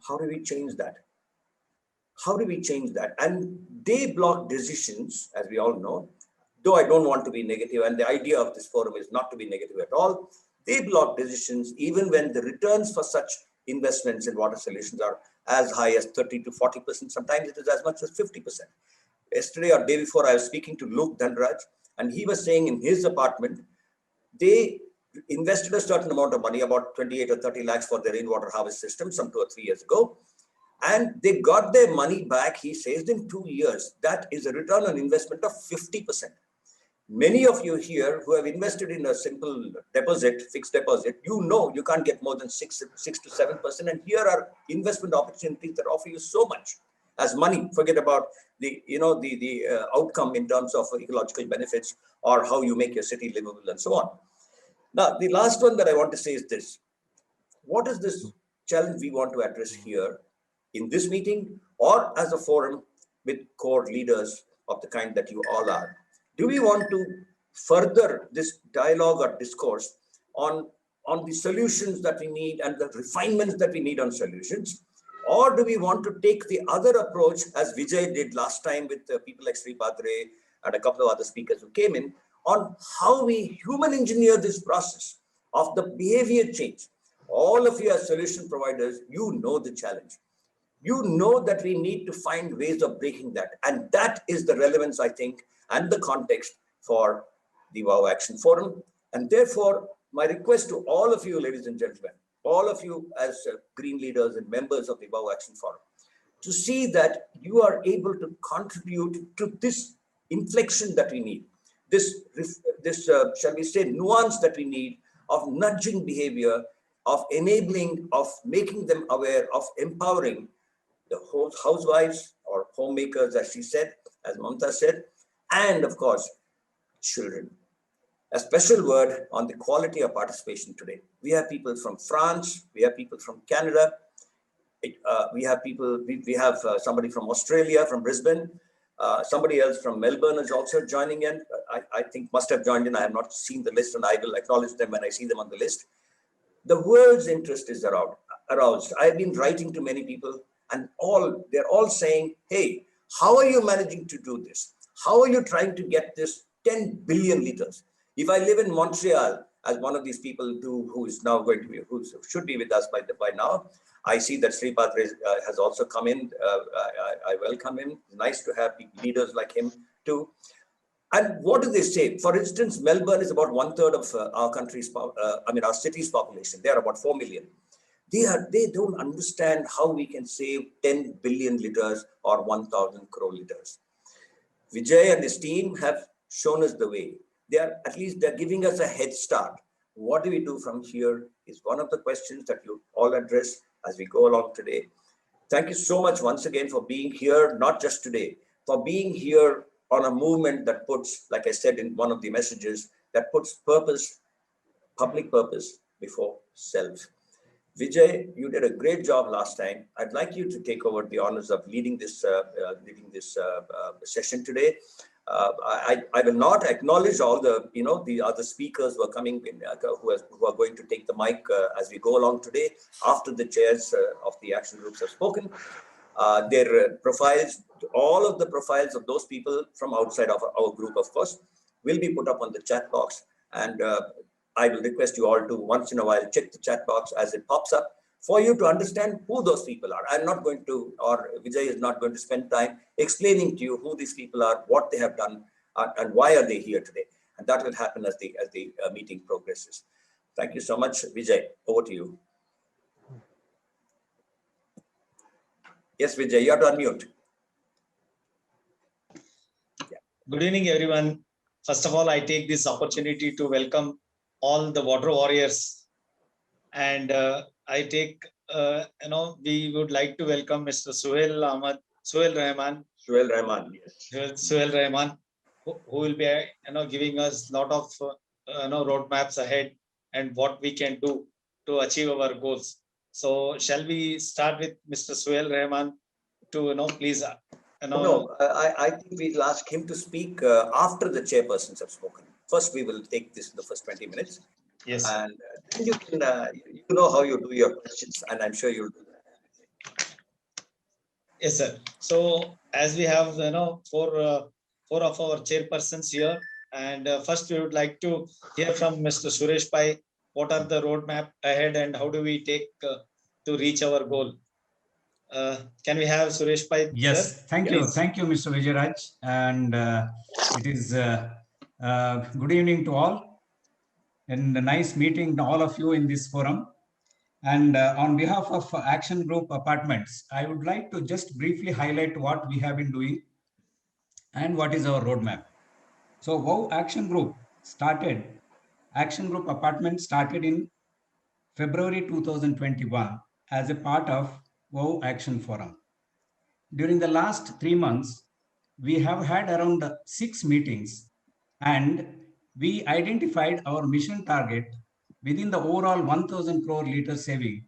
How do we change that? How do we change that? And they block decisions, as we all know, though I don't want to be negative, and the idea of this forum is not to be negative at all. They block decisions even when the returns for such investments in water solutions are as high as 30 to 40%. Sometimes it is as much as 50%. Yesterday or day before, I was speaking to Luke Dhanraj, and he was saying in his apartment, they invested a certain amount of money, about 28 or 30 lakhs for their rainwater harvest system some 2 or 3 years ago. And they got their money back, he says, in 2 years. That is a return on investment of 50%. Many of you here who have invested in a simple deposit, fixed deposit, you know you can't get more than 6 to 7%. And here are investment opportunities that offer you so much as money. Forget about the outcome in terms of ecological benefits or how you make your city livable and so on. Now, the last one that I want to say is this. What is this challenge we want to address here in this meeting or as a forum with core leaders of the kind that you all are? Do we want to further this dialogue or discourse on the solutions that we need and the refinements that we need on solutions? Or do we want to take the other approach, as Vijay did last time with people like Sri Padre and a couple of other speakers who came in, on how we human engineer this process of the behavior change? All of you as solution providers, you know the challenge. You know that we need to find ways of breaking that. And that is the relevance, I think, and the context for the WOW Action Forum. And therefore, my request to all of you, ladies and gentlemen, all of you as green leaders and members of the WOW Action Forum, to see that you are able to contribute to this inflection that we need, this shall we say, nuance that we need of nudging behavior, of enabling, of making them aware, of empowering the housewives or homemakers, as she said, as Mamta said, and of course, children. A special word on the quality of participation today. We have people from France, we have people from Canada, we have people, we have somebody from Australia, from Brisbane, somebody else from Melbourne is also joining in. I think must have joined in. I have not seen the list and I will acknowledge them when I see them on the list. The world's interest is aroused. I've been writing to many people and they're all saying, hey, how are you managing to do this? How are you trying to get this 10 billion liters? If I live in Montreal, as one of these people who is now going to be, who should be with us by now, I see that Sri Padre has also come in. I welcome him. It's nice to have leaders like him too. And what do they say? For instance, Melbourne is about 1/3 of our country's, our city's population. They are about 4 million. They don't understand how we can save 10 billion liters or 1,000 crore liters. Vijay and his team have shown us the way. They're giving us a head start. What do we do from here is one of the questions that you all address as we go along today. Thank you so much once again for being here, not just today, for being here on a movement that puts, like I said in one of the messages, that puts purpose, public purpose before self. Vijay, you did a great job last time. I'd like you to take over the honors of leading this session today. I will not acknowledge all the other speakers who are coming in, who are going to take the mic as we go along today after the chairs of the action groups have spoken. Their profiles, all of the profiles of those people from outside of our group, of course, will be put up on the chat box. And I will request you all to once in a while check the chat box as it pops up for you to understand who those people are. I'm not going to, or Vijay is not going to spend time explaining to you who these people are, what they have done, and why are they here today. And that will happen as the meeting progresses. Thank you so much, Vijay. Over to you. Yes, Vijay, you have to unmute. Yeah. Good evening, everyone. First of all, I take this opportunity to welcome all the water warriors. And I take, we would like to welcome Mr. Suhail Rahman. Suhail Rahman, yes. Suhail Rahman, who will be, giving us a lot of, roadmaps ahead and what we can do to achieve our goals. So shall we start with Mr. Suhail Rahman to, please, No, I think we'll ask him to speak after the chairpersons have spoken. First, we will take this in the first 20 minutes. Yes. And then you can, you know how you do your questions, and I'm sure you'll do that. Yes, sir. So as we have, four of our chairpersons here, and first we would like to hear from Mr. Suresh Pai. What are the roadmap ahead, and how do we take to reach our goal? Can we have Suresh Pai, Yes, sir? thank you. Thank you, Mr. Vijayaraj. And it is good evening to all, and a nice meeting all of you in this forum. And on behalf of Action Group Apartments, I would like to just briefly highlight what we have been doing and what is our roadmap. So, WOW Action Group Apartments started in February 2021 as a part of WOW Action Forum. During the last 3 months, we have had around 6 meetings, and we identified our mission target within the overall 1000 crore liter saving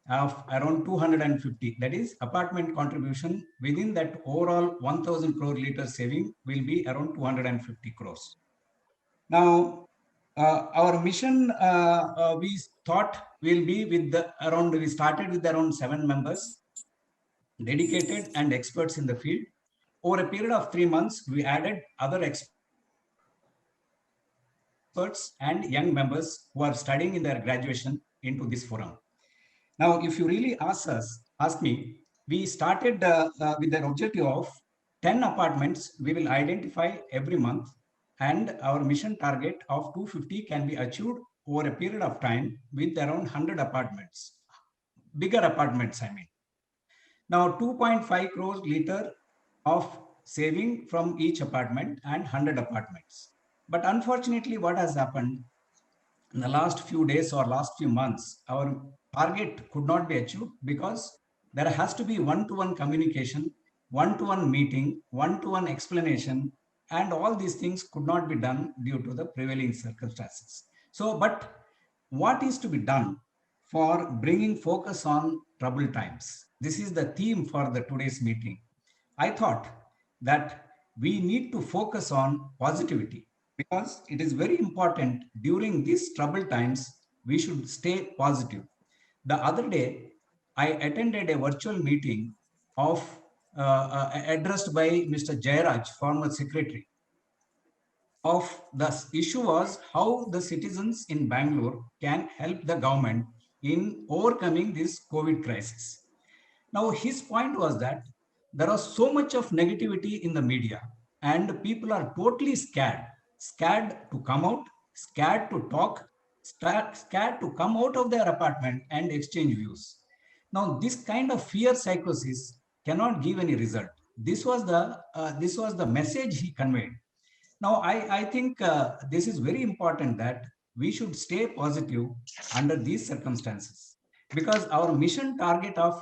of around 250. That is, apartment contribution within that overall 1000 crore liter saving will be around 250 crores. Now, our mission, we thought will be with we started with around 7 members, dedicated and experts in the field. Over a period of 3 months, we added other experts and young members who are studying in their graduation into this forum. Now, if you really ask me, we started with the objective of 10 apartments we will identify every month, and our mission target of 250 can be achieved over a period of time with around 100 apartments, bigger apartments, I mean. Now, 2.5 crores liter of saving from each apartment and 100 apartments. But unfortunately, what has happened in the last few days or last few months, our target could not be achieved because there has to be one-to-one communication, one-to-one meeting, one-to-one explanation, and all these things could not be done due to the prevailing circumstances. So, but what is to be done for bringing focus on troubled times? This is the theme for the today's meeting. I thought that we need to focus on positivity because it is very important during these troubled times. We should stay positive. The other day, I attended a virtual meeting of addressed by Mr. Jairaj, former secretary. Of the issue was how the citizens in Bangalore can help the government in overcoming this COVID crisis. Now, his point was that there was so much of negativity in the media, and people are totally scared to come out, scared to talk, scared to come out of their apartment and exchange views. Now, this kind of fear psychosis cannot give any result. This was the message he conveyed. Now, I think this is very important that we should stay positive under these circumstances because our mission target of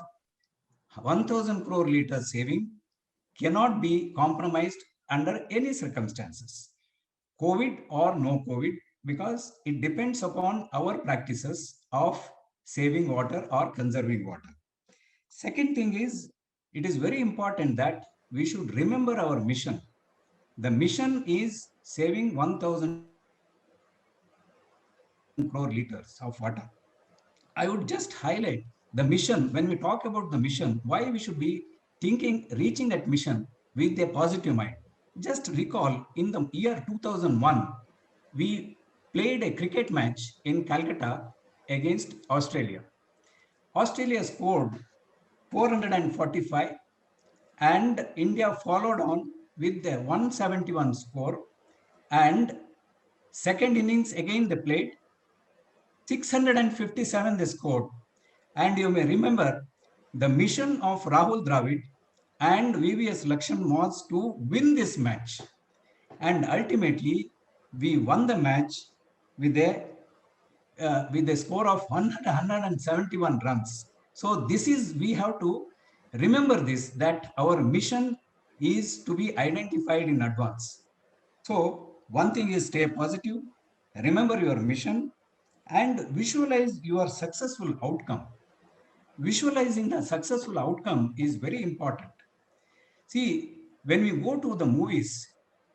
1000 crore liter saving cannot be compromised under any circumstances, COVID or no COVID, because it depends upon our practices of saving water or conserving water. Second thing is, it is very important that we should remember our mission. The mission is saving 1000 crore liters of water. I would just highlight the mission. When we talk about the mission, why we should be thinking, reaching that mission with a positive mind. Just recall in the year 2001, we played a cricket match in Calcutta against Australia. Australia scored 445 and India followed on with the 171 score, and second innings again they played 657 they scored. And you may remember the mission of Rahul Dravid and VVS Lakshan was to win this match. And ultimately, we won the match with a score of 171 runs. So this is, we have to remember this, that our mission is to be identified in advance. So one thing is stay positive, remember your mission, and visualize your successful outcome. Visualizing the successful outcome is very important. See, when we go to the movies,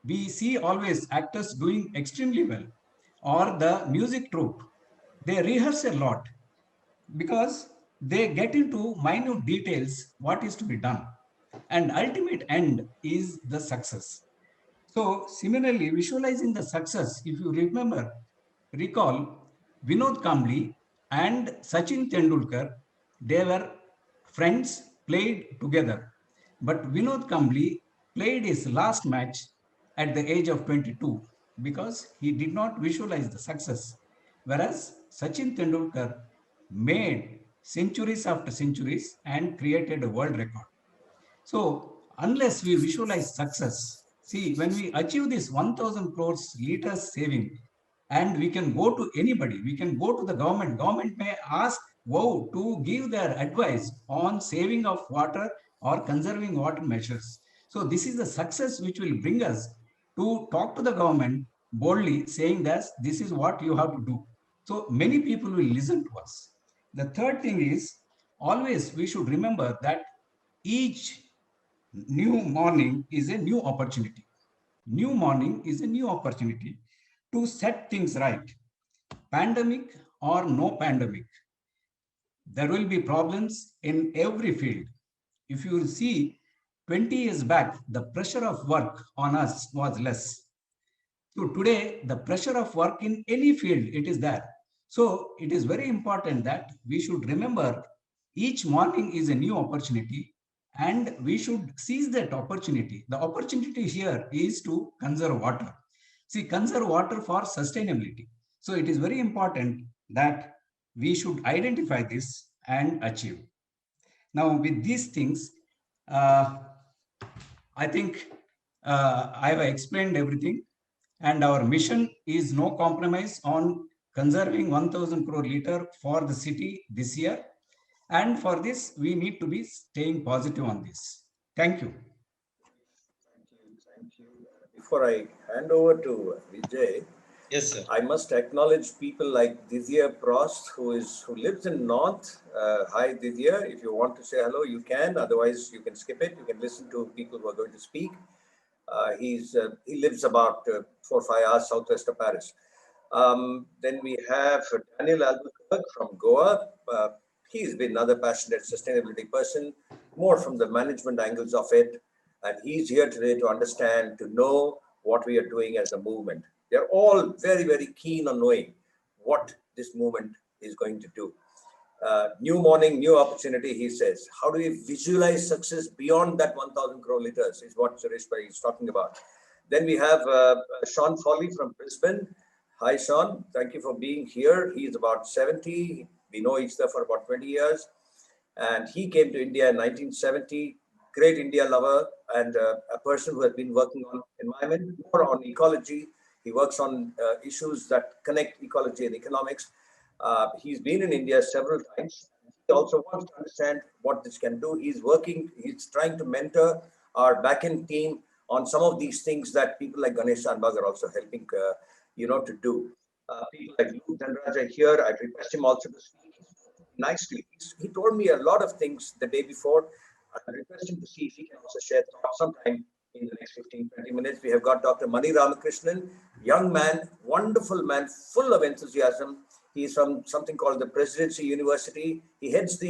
we see always actors doing extremely well, or the music troupe. They rehearse a lot because they get into minute details what is to be done. and ultimate end is the success. So similarly, visualizing the success, if you recall Vinod Kambli and Sachin Tendulkar, they were friends, played together. But Vinod Kambli played his last match at the age of 22 because he did not visualize the success. Whereas Sachin Tendulkar made centuries after centuries and created a world record. So unless we visualize success, see, when we achieve this 1000 crores liters saving, and we can go to anybody, we can go to the government may ask wow to give their advice on saving of water or conserving water measures. So this is the success which will bring us to talk to the government boldly saying that this is what you have to do. So many people will listen to us. The third thing is always we should remember that each new morning is a new opportunity. New morning is a new opportunity to set things right. Pandemic or no pandemic, there will be problems in every field. If you see 20 years back, the pressure of work on us was less. So today, the pressure of work in any field, it is there. So it is very important that we should remember each morning is a new opportunity and we should seize that opportunity. The opportunity here is to conserve water. See, conserve water for sustainability. So it is very important that we should identify this and achieve. Now, with these things, uh, I think I have explained everything, and our mission is no compromise on conserving 1000 crore liter for the city this year. And for this, we need to be staying positive on this. Thank you. Thank you. Before I hand over to Vijay, Yes, sir. I must acknowledge people like Divya Prost, who lives in North. Hi, Divya. If you want to say hello, you can. Otherwise, you can skip it. You can listen to people who are going to speak. He lives about 4 or 5 hours southwest of Paris. Then we have Daniel Albuquerque from Goa. He's been another passionate sustainability person, more from the management angles of it. And he's here today to understand, to know what we are doing as a movement. They're all very, very keen on knowing what this movement is going to do. New morning, new opportunity, he says. How do we visualize success beyond that 1000 crore liters is what Suresh Bhai is talking about. Then we have Sean Foley from Brisbane. Hi, Sean. Thank you for being here. He's about 70. We know each other for about 20 years. And he came to India in 1970. Great India lover and a person who has been working on environment, more on ecology. He works on issues that connect ecology and economics. He's been in India several times. He also wants to understand what this can do. He's trying to mentor our backend team on some of these things that people like Ganesh Shanbhag are also helping, to do. People like Luke Dhanraj are here. I request him also to speak nicely. He told me a lot of things the day before. I request him to see if he can also share thoughts sometime in the next 15, 20 minutes. We have got Dr. Mani Ramakrishnan, young man, wonderful man, full of enthusiasm. He's from something called the Presidency University. He heads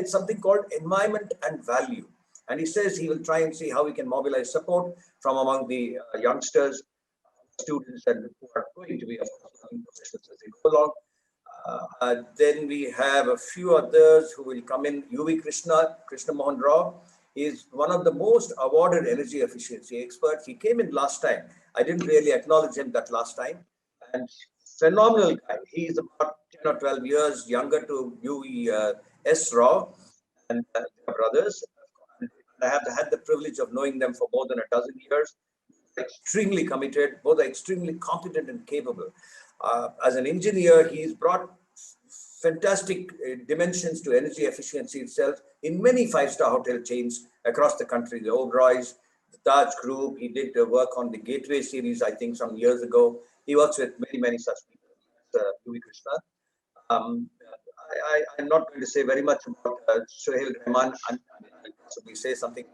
something called Environment and Value. And he says he will try and see how we can mobilize support from among the youngsters, students, and who are going to be, of course, professionals as they go along. Then we have a few others who will come in. UV Krishna Mohan Rao is one of the most awarded energy efficiency experts. He came in last time. I didn't really acknowledge him that last time. And phenomenal guy. He is about 10 or 12 years younger to UV S. Rao and their brothers. And I have had the privilege of knowing them for more than a dozen years. Extremely committed, both are extremely competent and capable. As an engineer, he's brought fantastic dimensions to energy efficiency itself in many five-star hotel chains across the country, the Oberoi's, the Taj Group. He did work on the Gateway series, I think, some years ago. He works with many, many such people. UV Krishna. I'm not going to say very much about Sohail Rahman. I'll possibly say something.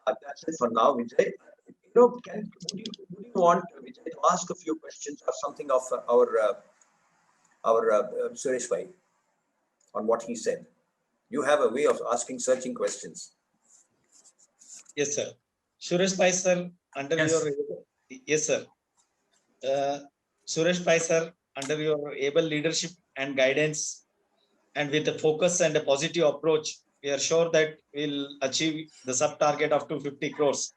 That's it for now, Vijay. Would you want Vijay to ask a few questions or something of our Suresh Bhai on what he said? You have a way of asking searching questions. Yes, sir. Suresh Pai, sir, under Yes. your, yes, sir. Suresh Pai, sir, under your able leadership and guidance, and with a focus and a positive approach, we are sure that we'll achieve the sub target of 250 crores.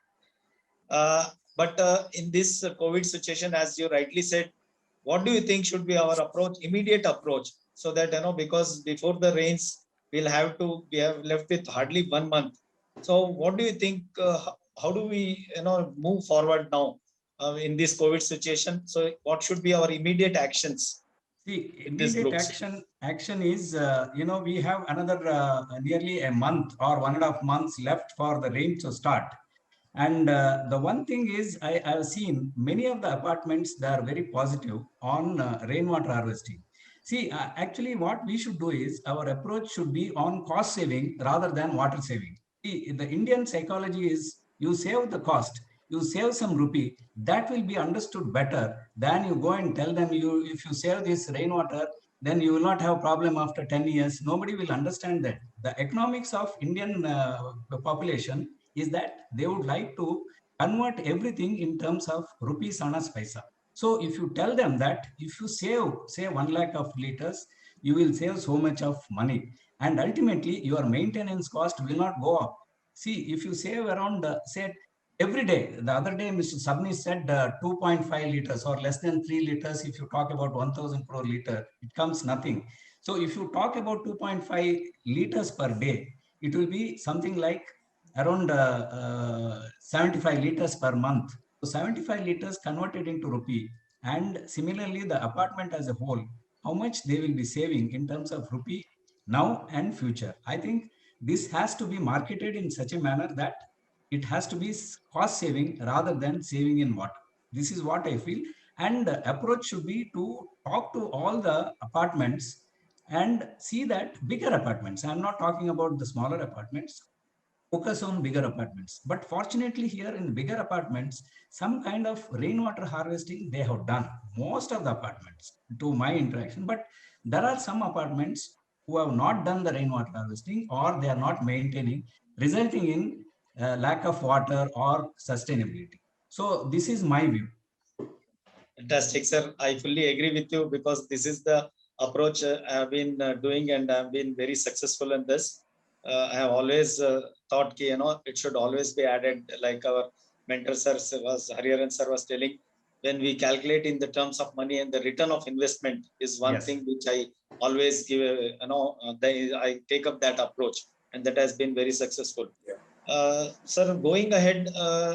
But in this COVID situation, as you rightly said, what do you think should be our approach, immediate approach, so that, because before the rains, we have left with hardly 1 month. So what do you think, how do we, move forward now in this COVID situation? So what should be our immediate actions See, in these immediate groups? action is, we have another nearly a month or 1.5 months left for the rain to start. And the one thing is, I have seen many of the apartments, they are very positive on rainwater harvesting. See, actually what we should do is, our approach should be on cost saving rather than water saving. See, the Indian psychology is, you save the cost, you save some rupee, that will be understood better than you go and tell them, if you save this rainwater, then you will not have problem after 10 years. Nobody will understand that. The economics of Indian population is that they would like to convert everything in terms of rupees annas paisa. So if you tell them that if you save, say 1 lakh of liters, you will save so much of money. And ultimately, your maintenance cost will not go up. See, if you save around, say, every day, the other day, Mr. Sabni said 2.5 liters or less than 3 liters. If you talk about 1000 crore liter, it comes nothing. So if you talk about 2.5 liters per day, it will be something like around 75 liters per month. So 75 liters converted into rupee. And similarly, the apartment as a whole, how much they will be saving in terms of rupee now and future. I think this has to be marketed in such a manner that it has to be cost saving rather than saving in water. This is what I feel. And the approach should be to talk to all the apartments and see that bigger apartments. I'm not talking about the smaller apartments, focus on bigger apartments. But fortunately, here in bigger apartments, some kind of rainwater harvesting they have done. Most of the apartments, to my interaction, but there are some apartments who have not done the rainwater harvesting or they are not maintaining, resulting in lack of water or sustainability. So this is my view. Fantastic, sir. I fully agree with you, because this is the approach I've been doing, and I've been very successful in this. I have always thought, it should always be added, like our mentor sir was, Hariharan sir was telling, when we calculate in the terms of money, and the return of investment is one Yes. thing which I always give, I take up that approach, and that has been very successful. Yeah. Sir, going ahead,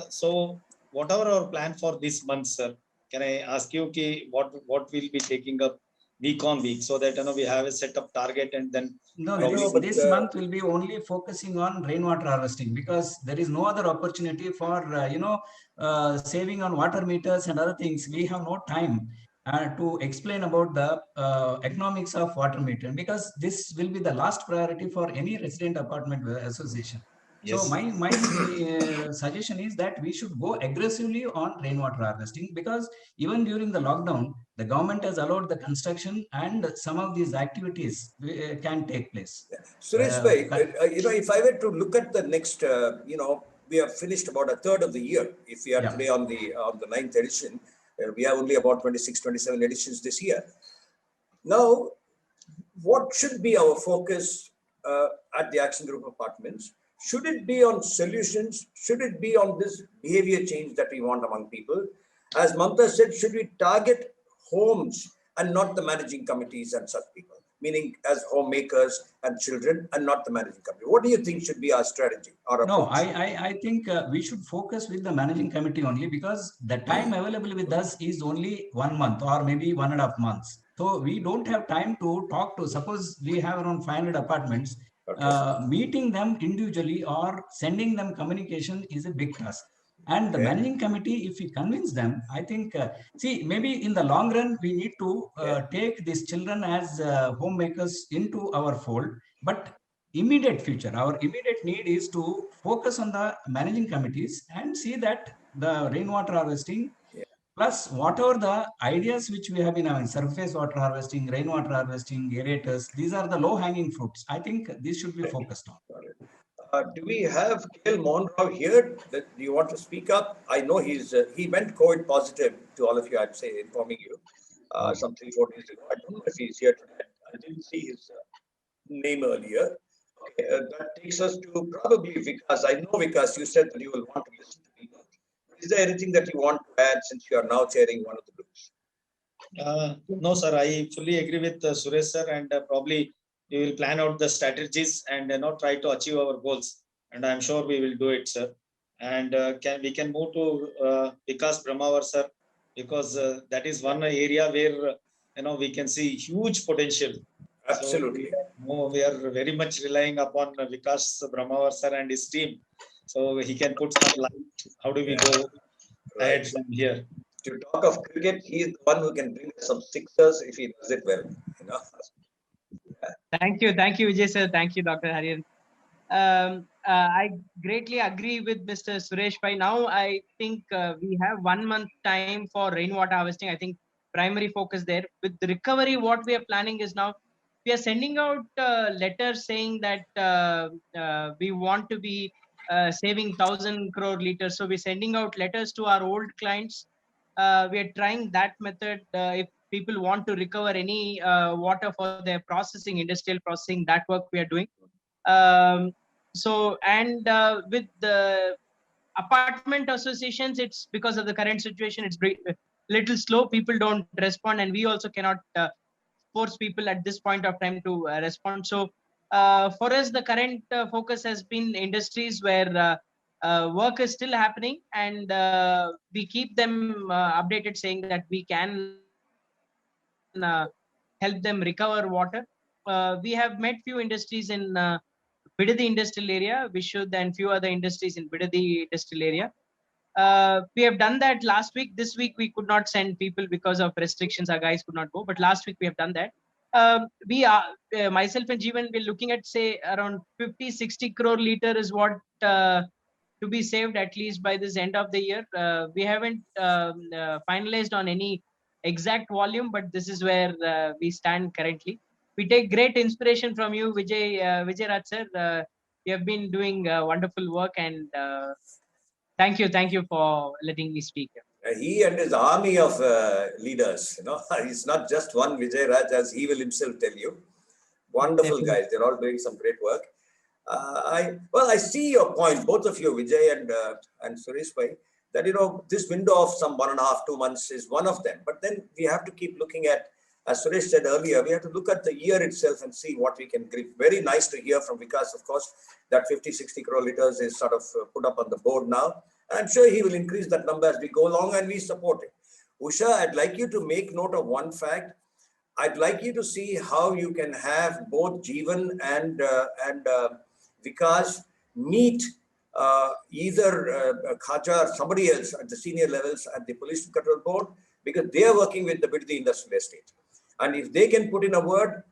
so whatever our plan for this month, sir, can I ask you what we'll be taking up week on week, so that we have a set of target, and then No, probably but, this month will be only focusing on rainwater harvesting, because there is no other opportunity for saving on water meters and other things. We have no time to explain about the economics of water meter, because this will be the last priority for any resident apartment association. So yes. my suggestion is that we should go aggressively on rainwater harvesting, because even during the lockdown, the government has allowed the construction and some of these activities can take place. Suresh bhai, if I were to look at the next, we have finished about a third of the year. If we are Yeah. today on the 9th edition, we have only about 26, 27 editions this year. Now, what should be our focus at the Action Group Apartments? Should it be on solutions? Should it be on this behavior change that we want among people? As Mamta said, should we target homes and not the managing committees and such people? Meaning as homemakers and children, and not the managing committee. What do you think should be our strategy or approach? No, I think we should focus with the managing committee only, because the time available with us is only 1 month or maybe 1.5 months. So we don't have time to talk to, suppose we have around 500 apartments, Okay. meeting them individually or sending them communication is a big task. And the Okay. managing committee, if we convince them, I think, see, maybe in the long run, we need to take these children as homemakers into our fold. But immediate future, our immediate need is to focus on the managing committees and see that the rainwater harvesting, Yeah. plus whatever the ideas which we have been having, surface water harvesting, rainwater harvesting, aerators, these are the low hanging fruits. I think this should be focused on. Got it. Do we have Gail Monroe here? Do you want to speak up? I know he went COVID positive to all of you. I'd say informing you some 3-4 days ago. I don't know if he's here today. I didn't see his name earlier. Okay, that takes us to probably Vikas. I know Vikas, you said that you will want to listen to people. Is there anything that you want to add since you are now chairing one of the groups? No, sir. I fully agree with Suresh, sir, and probably we will plan out the strategies and try to achieve our goals. And I'm sure we will do it, sir. And we can move to Vikas Brahmawar, sir, because that is one area where we can see huge potential. Absolutely. So, we are very much relying upon Vikas Brahmawar, sir, and his team. So he can put some light. How do we go ahead from here? To talk of cricket, he is the one who can bring some sixers if he does it well. Thank you, Vijay sir. Thank you, Dr. Hariharan. I greatly agree with Mr. Suresh. By now, I think we have 1 month time for rainwater harvesting. I think primary focus there. With the recovery, what we are planning is now we are sending out letters saying that we want to be saving 1,000 crore liters. So we're sending out letters to our old clients. We are trying that method. If people want to recover any water for their processing, industrial processing, that work we are doing. With the apartment associations, it's because of the current situation, it's little slow. People don't respond, and we also cannot force people at this point of time to respond. So for us, the current focus has been industries where work is still happening, and we keep them updated, saying that we can help them recover water. We have met few industries in Bidadi industrial area, Vishud, and few other industries in Bidadi industrial area. We have done that last week. This week we could not send people because of restrictions. Our guys could not go, but last week we have done that. We are myself and Jeevan, we're looking at say around 50-60 crore liter is what to be saved at least by this end of the year. We haven't finalized on any exact volume, but this is where we stand currently. We take great inspiration from you, Vijay Raj sir. You have been doing wonderful work, and thank you for letting me speak. He and his army of leaders, it's not just one Vijay Raj, as he will himself tell you. Wonderful Definitely. guys. They're all doing some great work. I see your point, both of you, Vijay and Suresh bhai, that this window of some 1.5-2 months is one of them. But then we have to keep looking at, as Suresh said earlier, we have to look at the year itself and see what we can grip. Very nice to hear from Vikas, of course, that 50-60 crore liters is sort of put up on the board now. I'm sure he will increase that number as we go along, and we support it. Usha, I'd like you to make note of one fact. I'd like you to see how you can have both Jeevan and Vikas meet either Khaja or somebody else at the senior levels at the Pollution Control Board, because they are working with the Bidadi Industrial Estate. And if they can put in a word,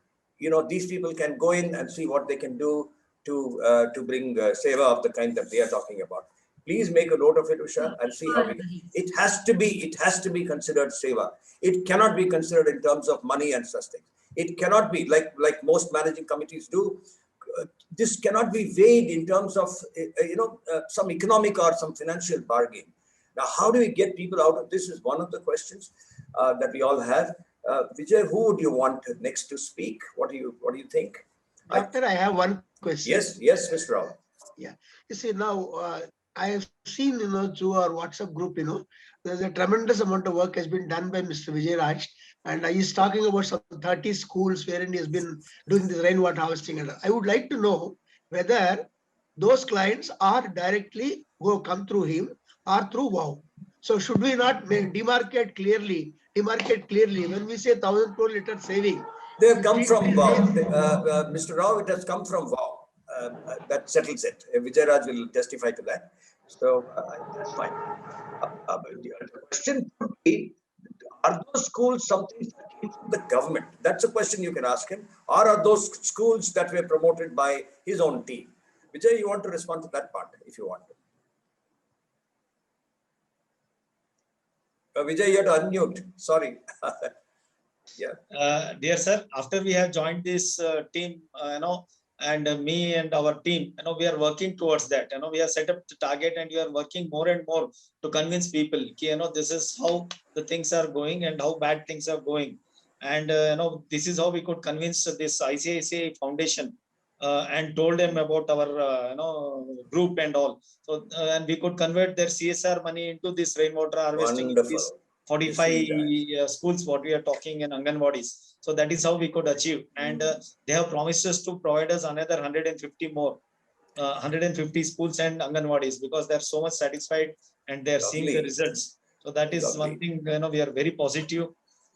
these people can go in and see what they can do to bring seva of the kind that they are talking about. Please make a note of it, Usha, and see how it has to be considered seva. It cannot be considered in terms of money and such things. It cannot be like most managing committees do. This cannot be weighed in terms of some economic or some financial bargain. Now, how do we get people out of this is one of the questions that we all have. Vijay, who would you want next to speak? What do you think? Doctor, I have one question. Yes, Mr. Rao. Yeah, you see now I have seen through our WhatsApp group there's a tremendous amount of work has been done by Mr. Vijay Raj, and he's talking about some 30 schools wherein he has been doing this rainwater harvesting. And I would like to know whether those clients are directly come through him or through WOW. So should we not demarcate clearly when we say 1,000 crore liter saving? They have come from WOW. Mr. Rao, it has come from WOW. That settles it. Vijay Raj will testify to that. So that's fine. The question could be, are those schools something that came from the government? That's a question you can ask him. Or are those schools that were promoted by his own team? Vijay, you want to respond to that part if you want to. Vijay, you have to unmute. Sorry. Yeah. Dear sir, after we have joined this team, and me and our team, we are working towards that. We have set up the target, and we are working more and more to convince people, this is how the things are going and how bad things are going. And this is how we could convince this ICICI Foundation and told them about our group and all. So and we could convert their CSR money into this rainwater harvesting. Wonderful. This 45 schools what we are talking in Anganwadis. So that is how we could achieve. And they have promised us to provide us another 150 more, 150 schools and Anganwadis, because they're so much satisfied and they're seeing the Lovely. results. So that is one Lovely. thing, we are very positive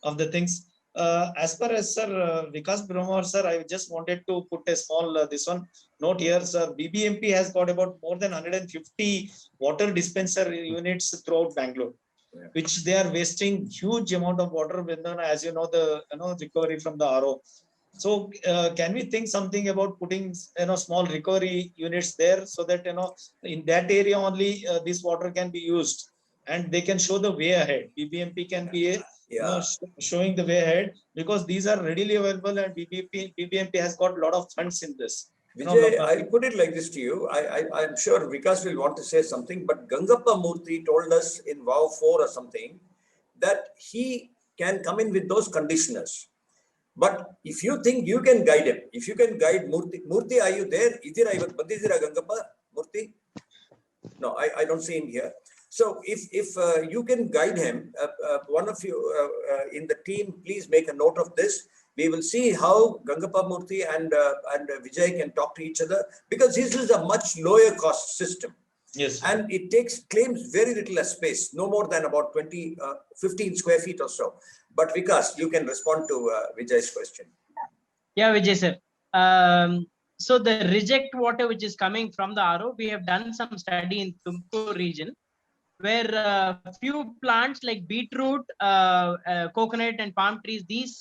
of the things. As far as Sir Vikas Brahmawar, sir, I just wanted to put a small this one note here, sir. BBMP has got about more than 150 water dispenser units throughout Bangalore, Yeah. which they are wasting huge amount of water when, as the recovery from the RO. So can we think something about putting small recovery units there, so that in that area only this water can be used, and they can show the way ahead. BBMP can be showing the way ahead, because these are readily available, and BBMP has got a lot of funds in this. Vijay, I'll put it like this to you. I'm sure Vikas will want to say something, but Gangappa Murthy told us in Vow 4 or something that he can come in with those conditioners. But if you think you can guide him, if you can guide Murthy, are you there? Badizira Gangappa Murthy? No, I don't see him here. So if you can guide him, one of you in the team, please make a note of this. We will see how Gangappa Murthy and Vijay can talk to each other, because this is a much lower cost system. Yes. And it claims very little space, no more than about 15 square feet or so. But Vikas, you can respond to Vijay's question. Yeah, Vijay sir. So the reject water which is coming from the RO, we have done some study in Tumkur region, where few plants like beetroot, coconut and palm trees, these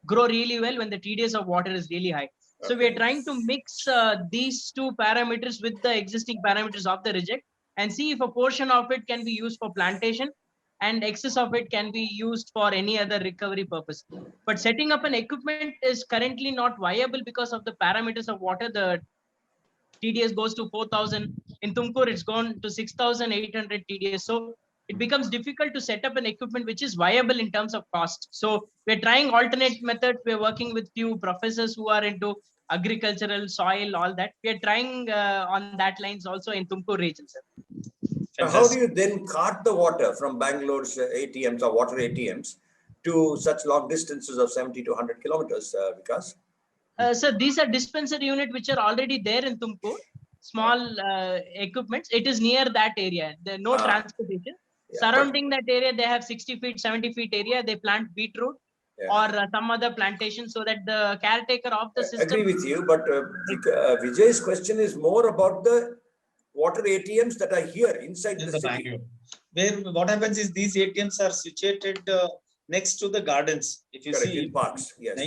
grow really well when the TDS of water is really high. So we are trying to mix these two parameters with the existing parameters of the reject, and see if a portion of it can be used for plantation and excess of it can be used for any other recovery purpose. But setting up an equipment is currently not viable because of the parameters of water. The TDS goes to 4,000. In Tumkur, it's gone to 6,800 TDS. So it becomes difficult to set up an equipment which is viable in terms of cost. So we're trying alternate methods. We're working with few professors who are into agricultural, soil, all that. We're trying on that lines also in Tumkur region, sir. How do you then cart the water from Bangalore's ATMs or water ATMs to such long distances of 70 to 100 kilometers, Vikas? So these are dispenser units which are already there in Tumkur, small equipments. It is near that area. There no transportation. Surrounding that area, they have 60 feet, 70 feet area. They plant beetroot or some other plantation, so that the caretaker of the system. I agree with you, but Vijay's question is more about the water ATMs that are here inside the city. Where what happens is these ATMs are situated next to the gardens. If you see, in parks, yes.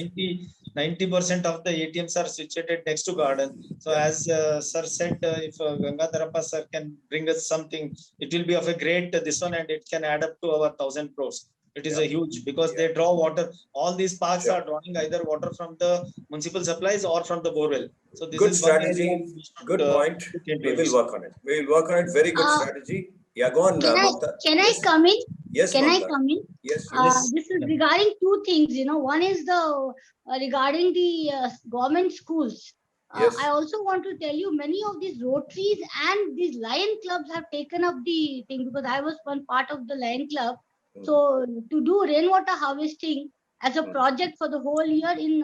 90% of the ATMs are situated next to garden. So as sir said, if Gangadharappa sir can bring us something, it will be of a great this one, and it can add up to our 1,000 crores. It is a huge, because they draw water. All these parks are drawing either water from the municipal supplies or from the borewell. So this good is strategy. Good point. We will work on it. We will work on it. Very good strategy. Yeah, go on. Can I come in? Yes, can I come in? Yes. This is regarding two things. One is the regarding the government schools. Yes. I also want to tell you, many of these Rotaries and these Lion clubs have taken up the thing, because I was one part of the Lion club. So to do rainwater harvesting as a project for the whole year in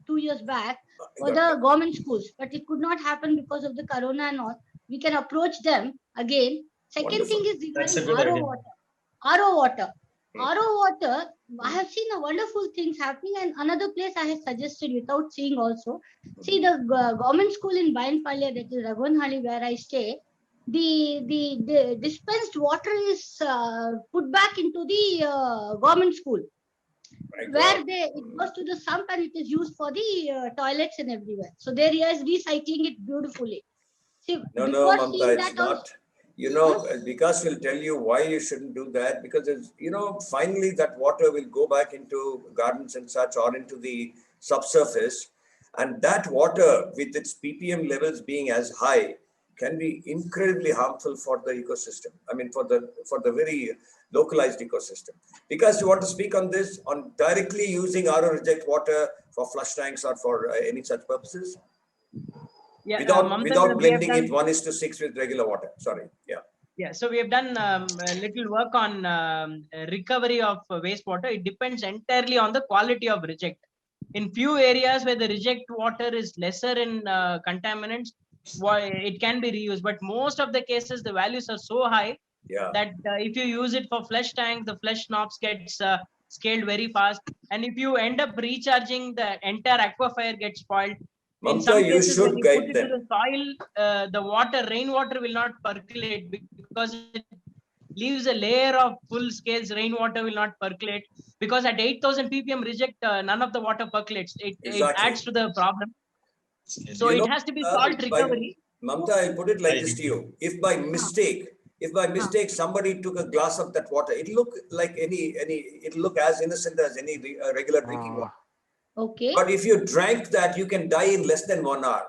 2 years back for the government schools, but it could not happen because of the corona and all. We can approach them again. Second thing is regarding RO water. RO water, I have seen a wonderful things happening, and another place I have suggested without seeing also. See, the government school in Bayanpalya, that is Raghuvanhalli, where I stay, the dispensed water is put back into the government school, where it goes to the sump and it is used for the toilets and everywhere. So there is recycling it beautifully. See, no, Mamta, it's not. Vikas will tell you why you shouldn't do that, because it's, finally that water will go back into gardens and such, or into the subsurface. And that water with its ppm levels being as high can be incredibly harmful for the ecosystem. I mean, for the very localized ecosystem. Because you want to speak on this, on directly using RO reject water for flush tanks or for any such purposes? Yeah, Without we have blending done, it 1:6 with regular water. Sorry. Yeah. yeah, so we have done a little work on recovery of wastewater. It depends entirely on the quality of reject. In few areas where the reject water is lesser in contaminants, it can be reused. But most of the cases, the values are so high Yeah. that if you use it for flush tank, the flush knobs gets scaled very fast. And if you end up recharging, the entire aquifer gets spoiled. In Mamta, some you cases, when should you guide put it them. to the soil, the water, rainwater will not percolate because it leaves a layer of full scales. Rainwater will not percolate because at 8,000 ppm reject, none of the water percolates. It Exactly. adds to the problem. So You it know, has to be salt recovery. Mamta, I'll put it like this to you. If by mistake somebody took a glass of that water, it'll look like it'll look as innocent as any regular drinking water. Okay. But if you drank that, you can die in less than 1 hour.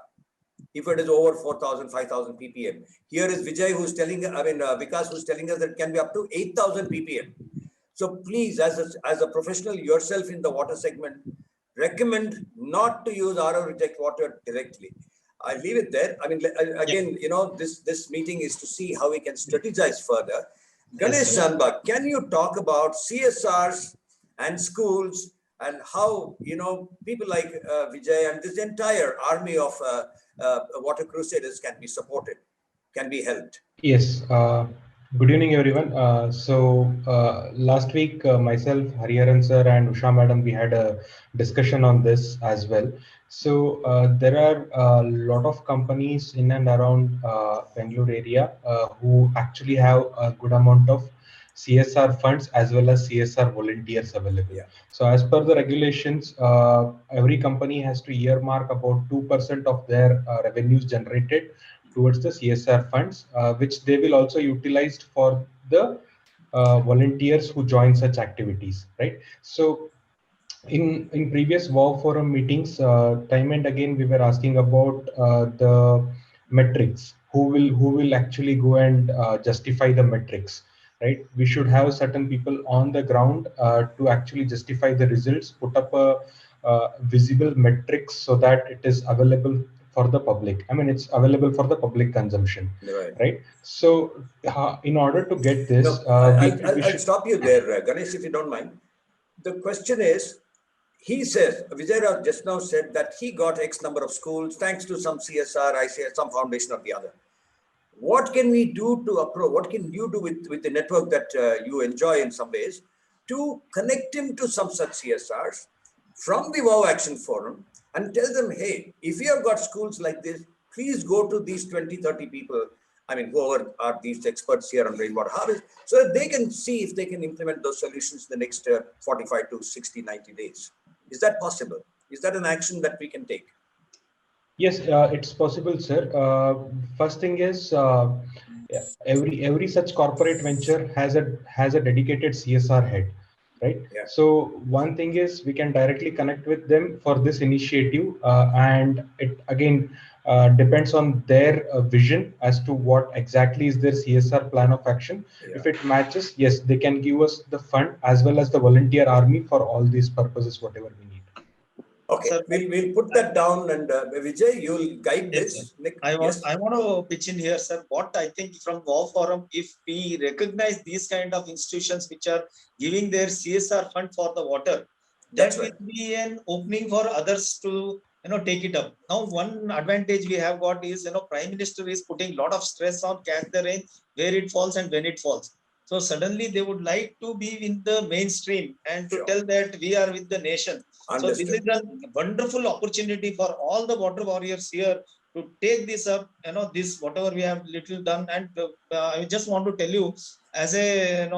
If it is over 4,000, 5,000 ppm. Here is Vijay who's telling, Vikas who's telling us that it can be up to 8,000 ppm. So please, as a professional yourself in the water segment, recommend not to use RO reject water directly. I leave it there. I mean, again, this meeting is to see how we can strategize further. Ganesh Janbag, can you talk about CSRs and schools and how, people like Vijay and this entire army of water crusaders can be supported, can be helped? Yes. Good evening, everyone. Last week, myself, Hariharan sir, and Usha madam, we had a discussion on this as well. So there are a lot of companies in and around Bangalore area who actually have a good amount of CSR funds as well as CSR volunteers available. Yeah. So as per the regulations, every company has to earmark about 2% of their revenues generated towards the CSR funds, which they will also utilize for the volunteers who join such activities, right? So in previous WOW forum meetings, time and again we were asking about the metrics. Who will actually go and justify the metrics, right? We should have certain people on the ground to actually justify the results, put up a visible metrics so that it is available for the public. I mean, it's available for the public consumption, right? So in order to get this, I'll stop you there, Ganesh, if you don't mind. The question is, he says, Vijay just now said that he got X number of schools thanks to some CSR, ICS, some foundation or the other. What can we do to approach? What can you do with the network that you enjoy in some ways to connect him to some such CSRs from the WOW Action Forum and tell them, hey, if you have got schools like this, please go to these 20, 30 people. I mean, whoever are these experts here on rainwater harvest, so that they can see if they can implement those solutions in the next 45 to 60, 90 days. Is that possible? Is that an action that we can take? Yes, it's possible, sir. First thing is every such corporate venture has a dedicated CSR head, right? Yeah. So one thing is we can directly connect with them for this initiative, and it again depends on their vision as to what exactly is their CSR plan of action. Yeah. If it matches, yes, they can give us the fund as well as the volunteer army for all these purposes, whatever we need. Okay, sir, we'll put that down, and Vijay, you'll guide this. I want to pitch in here, sir. What I think from WOW Forum, if we recognize these kind of institutions which are giving their CSR fund for the water, that will be an opening for others to take it up. Now, one advantage we have got is Prime Minister is putting a lot of stress on catch the rain, where it falls and when it falls. So suddenly they would like to be in the mainstream and to tell that we are with the nation. Understood. So this is a wonderful opportunity for all the water warriors here to take this up, this whatever we have little done. And I just want to tell you, as a, in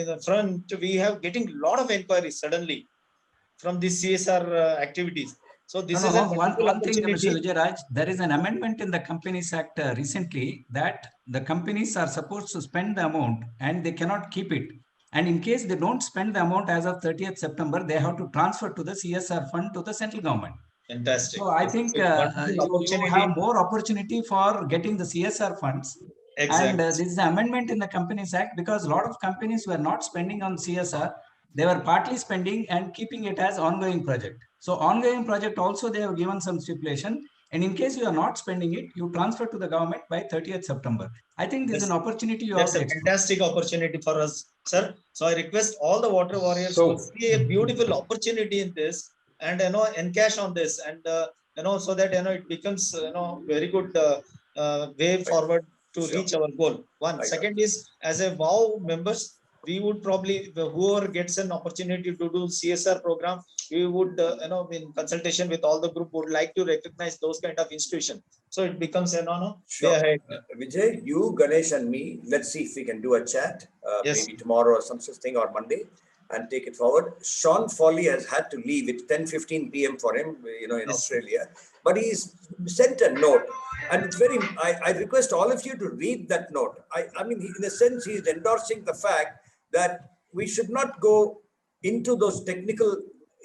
the front, we have getting a lot of inquiries suddenly from these CSR activities. So this is one thing, Mr. Vijay Raj, there is an amendment in the Companies Act recently that the companies are supposed to spend the amount and they cannot keep it. And in case they don't spend the amount as of 30th September, they have to transfer to the CSR fund to the central government. Fantastic. So I This think is a wonderful you opportunity. have more opportunity for getting the CSR funds. Exactly. And this is an amendment in the Companies Act, because a lot of companies were not spending on CSR. They were partly spending and keeping it as ongoing project. So ongoing project also they have given some stipulation. And in case you are not spending it, you transfer to the government by 30th September. I think this is an opportunity you have That's to a explore. fantastic opportunity for us, sir. So I request all the water warriors So- to see a beautiful opportunity in this and encash on this, and so that it becomes very good way forward to Sure. reach our goal. One. Right. Second is, as a WOW members, we would probably, whoever gets an opportunity to do CSR program, we would in consultation with all the group would like to recognize those kind of institutions. So it becomes way Sure. ahead. Vijay, you, Ganesh, and me, let's see if we can do a chat, Yes. maybe tomorrow or some such thing, or Monday, and take it forward. Sean Foley has had to leave. It's 10:15 p.m. for him, in Yes. Australia, but he's sent a note, and it's very. I request all of you to read that note. I mean, in a sense, he's endorsing the fact that we should not go into those technical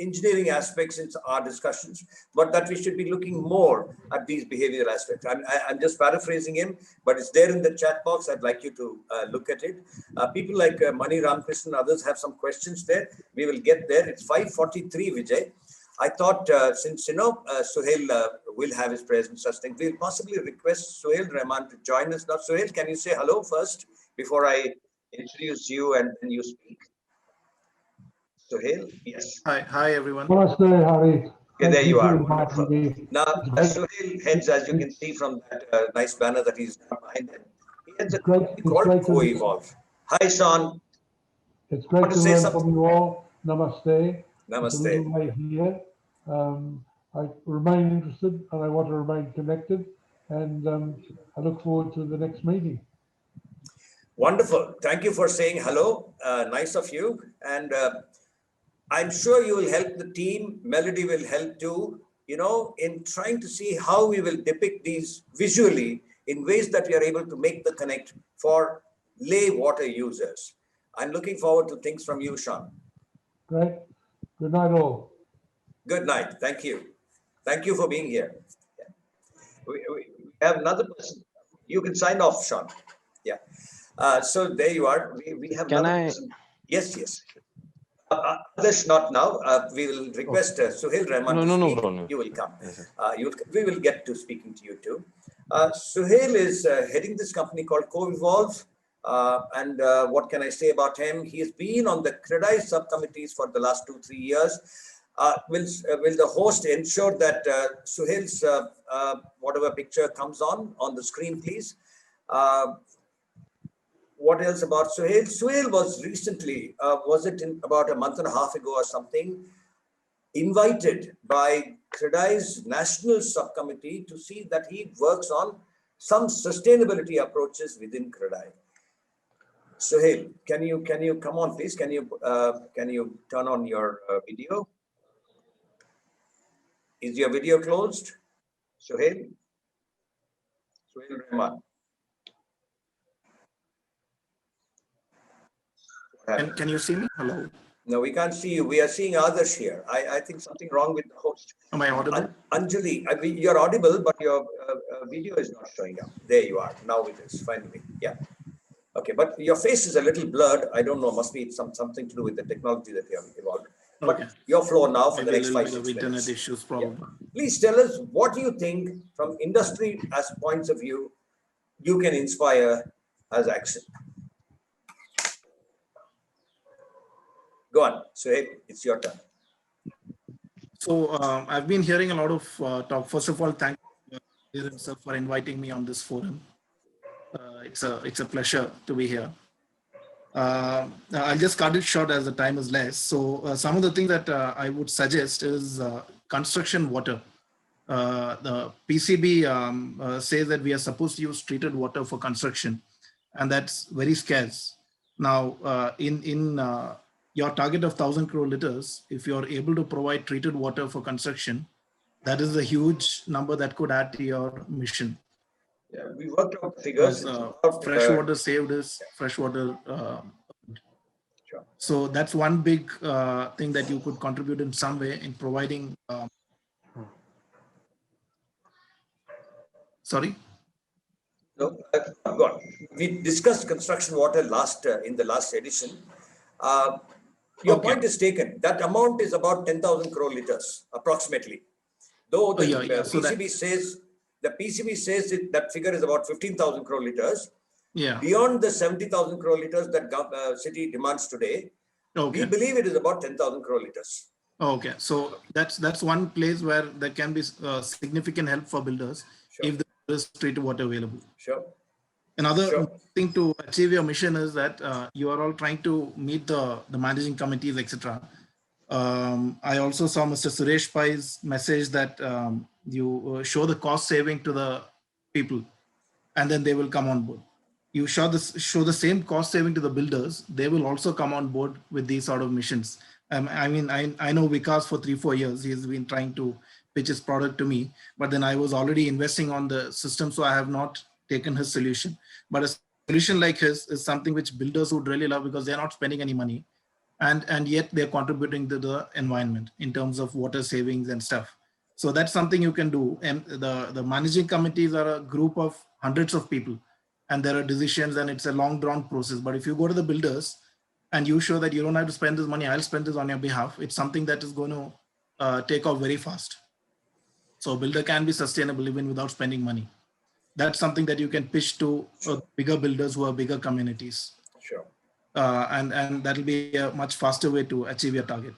engineering aspects in our discussions, but that we should be looking more at these behavioral aspects. I'm just paraphrasing him, but it's there in the chat box. I'd like you to look at it. People like Mani Ramkrishnan and others have some questions there. We will get there. It's 5:43, Vijay. I thought since, Suhail will have his presence, such thing, we'll possibly request Suhail Rahman to join us. Now, Suhail, can you say hello first before I introduce you and then you speak? Suhail, yes. Hi everyone. Namaste, Hari. Okay, there you are. Wonderful. Wonderful. Now, Suhail heads, as you can see from that nice banner that he's behind him, he heads a company called Co-Evolve. Hi, Sean. It's great Want to to say learn something? from you all. Namaste. Namaste. It's a little way here. I remain interested and I want to remain connected, and I look forward to the next meeting. Wonderful. Thank you for saying hello. Nice of you. And I'm sure you will help the team. Melody will help too, in trying to see how we will depict these visually in ways that we are able to make the connect for lay water users. I'm looking forward to things from you, Sean. Great. Good night, all. Good night. Thank you. Thank you for being here. Yeah. We have another person. You can sign off, Sean. Yeah. So there you are. We have another person. Yes, yes. Others not now. We will request Suhail Rahman to speak. problem. You will come. Yes, We will get to speaking to you too. Suhail is heading this company called Co-Evolve. And what can I say about him? He has been on the CREDAI subcommittees for the last 2-3 years. Will the host ensure that Suhail's whatever picture comes on the screen, please? What else about Suhail? Suhail was recently, was it in about a month and a half ago or something, invited by CREDAI's national subcommittee to see that he works on some sustainability approaches within CREDAI. Suhail, can you come on, please? Can you turn on your video? Is your video closed? Suhail? Suhail Rahman. Can you see me? Hello. No, we can't see you. We are seeing others here. I think something wrong with the host. Am I audible? Anjali, you're audible, but your video is not showing up. There you are. Now it is, finally. Yeah. Okay, but your face is a little blurred. I don't know. Must be something to do with the technology that you have evolved. But Okay. your floor now for Maybe the next a 5-6 little bit of minutes. internet issues probably. Please tell us what you think from industry as points of view you can inspire as action. Go on, Suhail, it's your turn. So I've been hearing a lot of talk. First of all, thank you himself for inviting me on this forum. It's a pleasure to be here. I'll just cut it short as the time is less. So some of the things that I would suggest is construction water. The PCB says that we are supposed to use treated water for construction, and that's very scarce. Now, in your target of 1,000 crore liters, if you're able to provide treated water for construction, that is a huge number that could add to your mission. Yeah, we worked out figures. Fresh water saved is fresh water. Sure. So that's one big thing that you could contribute in some way in providing Sorry. No, go on. We discussed construction water in the last edition. Your Okay. point is taken. That amount is about 10,000 crore liters approximately. Though the yeah. So PCB says that figure is about 15,000 crore liters. Yeah. Beyond the 70,000 crore liters that city demands today, Okay. we believe it is about 10,000 crore liters. Okay, so that's one place where there can be significant help for builders if there is treated water available. Sure. Another thing to achieve your mission is that you are all trying to meet the managing committees, etc. I also saw Mr. Suresh Pai's message that you show the cost saving to the people, and then they will come on board. You show the same cost saving to the builders, they will also come on board with these sort of missions. I mean, I know Vikas for 3-4 years. He's been trying to pitch his product to me, but then I was already investing on the system, so I have not taken his solution. But a solution like his is something which builders would really love because they're not spending any money, and yet they're contributing to the environment in terms of water savings and stuff. So that's something you can do. And the managing committees are a group of hundreds of people, and there are decisions, and it's a long drawn process. But if you go to the builders and you show that you don't have to spend this money, I'll spend this on your behalf, it's something that is going to take off very fast. So a builder can be sustainable even without spending money. That's something that you can pitch to bigger builders who are bigger communities. Sure. And that'll be a much faster way to achieve your target.